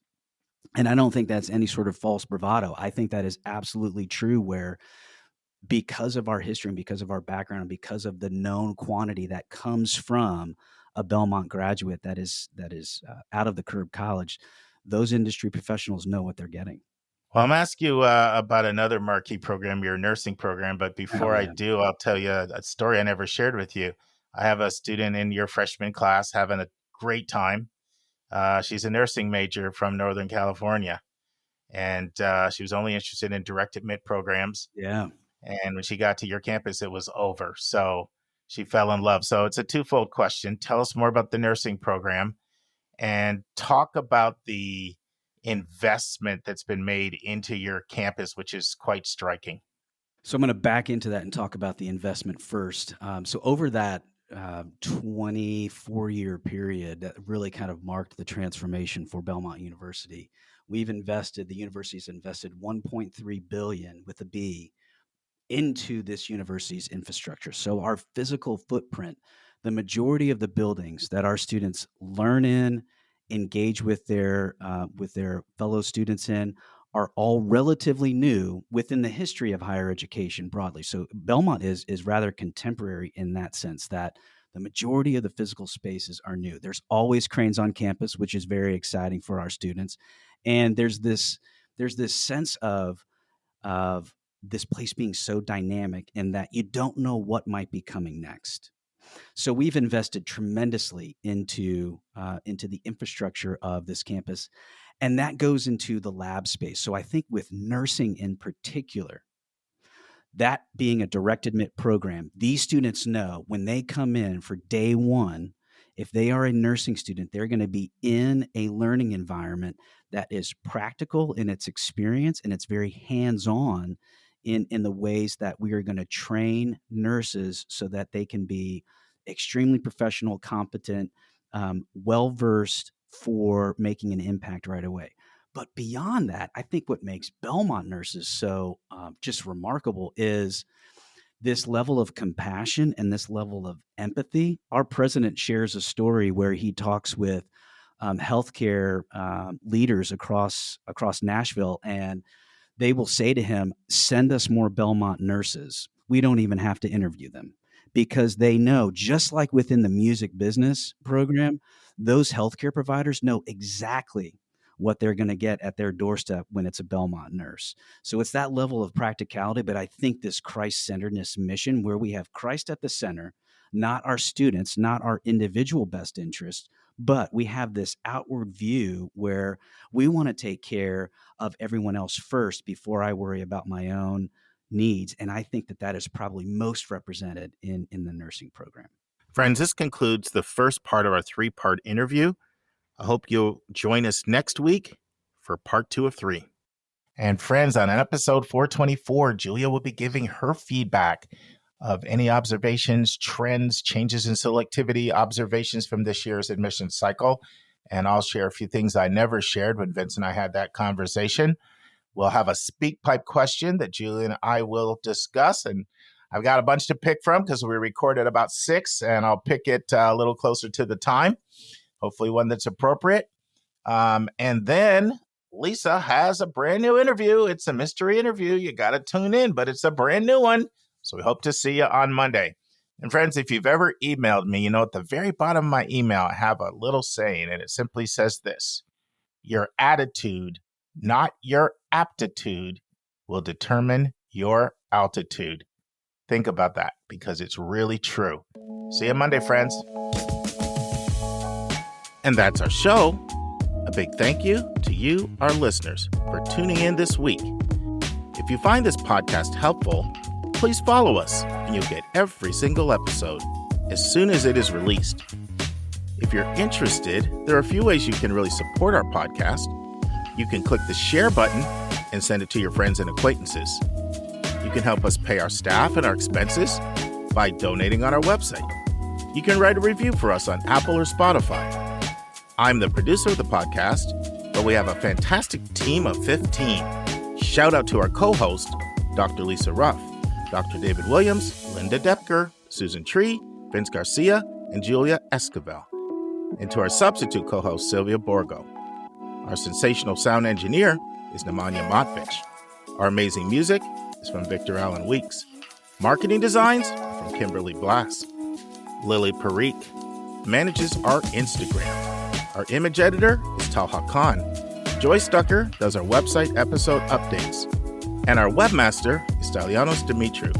I: And I don't think that's any sort of false bravado. I think that is absolutely true, where because of our history and because of our background and because of the known quantity that comes from a Belmont graduate that is out of the Curb College, those industry professionals know what they're getting.
A: Well, I'm asking you about another marquee program, your nursing program. But before I do, I'll tell you a story I never shared with you. I have a student in your freshman class having a great time. She's a nursing major from Northern California, and she was only interested in direct admit programs.
I: Yeah.
A: And when she got to your campus, it was over. So she fell in love. So it's a twofold question. Tell us more about the nursing program and talk about the investment that's been made into your campus, which is quite striking.
I: So I'm going to back into that and talk about the investment first. So over that 24-year period that really kind of marked the transformation for Belmont University, the university's invested $1.3 billion with a B into this university's infrastructure. So our physical footprint, the majority of the buildings that our students learn in, engage with their fellow students in, are all relatively new within the history of higher education broadly. So Belmont is rather contemporary in that sense, that The majority of the physical spaces are new. There's always cranes on campus, which is very exciting for our students. And there's this sense of this place being so dynamic in that you don't know what might be coming next. So we've invested tremendously into the infrastructure of this campus, and that goes into the lab space. So I think with nursing in particular, that being a direct admit program, these students know when they come in for day one, if they are a nursing student, they're going to be in a learning environment that is practical in its experience, and it's very hands-on in the ways that we are going to train nurses so that they can be extremely professional, competent, well-versed for making an impact right away. But beyond that, I think what makes Belmont nurses so just remarkable is this level of compassion and this level of empathy. Our president shares a story where he talks with healthcare leaders across Nashville, and they will say to him, "Send us more Belmont nurses. We don't even have to interview them," because they know, just like within the music business program, those healthcare providers know exactly what they're going to get at their doorstep when it's a Belmont nurse. So it's that level of practicality, but I think this Christ-centeredness mission where we have Christ at the center, not our students, not our individual best interest, but we have this outward view where we want to take care of everyone else first before I worry about my own needs. And I think that is probably most represented in the nursing program.
A: Friends, this concludes the first part of our 3-part interview. I hope you'll join us next week for part 2 of 3. And friends, on episode 424, Julia will be giving her feedback of any observations, trends, changes in selectivity, observations from this year's admission cycle. And I'll share a few things I never shared when Vince and I had that conversation. We'll have a speak pipe question that Julia and I will discuss. And I've got a bunch to pick from because we recorded about 6, and I'll pick it a little closer to the time. Hopefully one that's appropriate. And then Lisa has a brand new interview. It's a mystery interview. You got to tune in, but it's a brand new one. So we hope to see you on Monday. And friends, if you've ever emailed me, you know, at the very bottom of my email, I have a little saying, and it simply says this: your attitude, not your aptitude, will determine your altitude. Think about that because it's really true. See you Monday, friends. And that's our show. A big thank you to you, our listeners, for tuning in this week. If you find this podcast helpful, please follow us and you'll get every single episode as soon as it is released. If you're interested, there are a few ways you can really support our podcast. You can click the share button and send it to your friends and acquaintances. You can help us pay our staff and our expenses by donating on our website. You can write a review for us on Apple or Spotify. I'm the producer of the podcast, but we have a fantastic team of 15. Shout out to our co-host, Dr. Lisa Ruff, Dr. David Williams, Linda Depker, Susan Tree, Vince Garcia, and Julia Esquivel. And to our substitute co-host, Sylvia Borgo. Our sensational sound engineer is Nemanja Motvich. Our amazing music is from Victor Allen Weeks. Marketing designs are from Kimberly Blass. Lily Parikh manages our Instagram. Our image editor is Talha Khan. Joyce Ducker does our website episode updates. And our webmaster is Stylianos Dimitriou.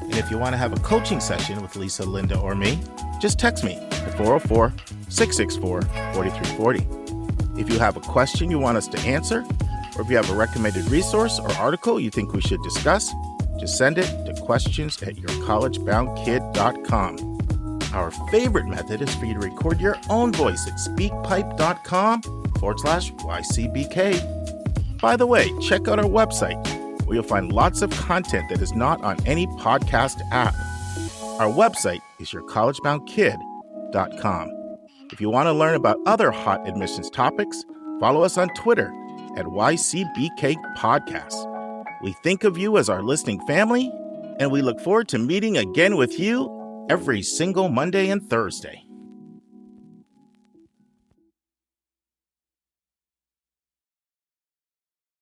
A: And if you want to have a coaching session with Lisa, Linda, or me, just text me at 404-664-4340. If you have a question you want us to answer, or if you have a recommended resource or article you think we should discuss, just send it to questions@yourcollegeboundkid.com. Our favorite method is for you to record your own voice at speakpipe.com/YCBK. By the way, check out our website where you'll find lots of content that is not on any podcast app. Our website is yourcollegeboundkid.com. If you want to learn about other hot admissions topics, follow us on Twitter at YCBK Podcasts. We think of you as our listening family, and we look forward to meeting again with you every single Monday and Thursday.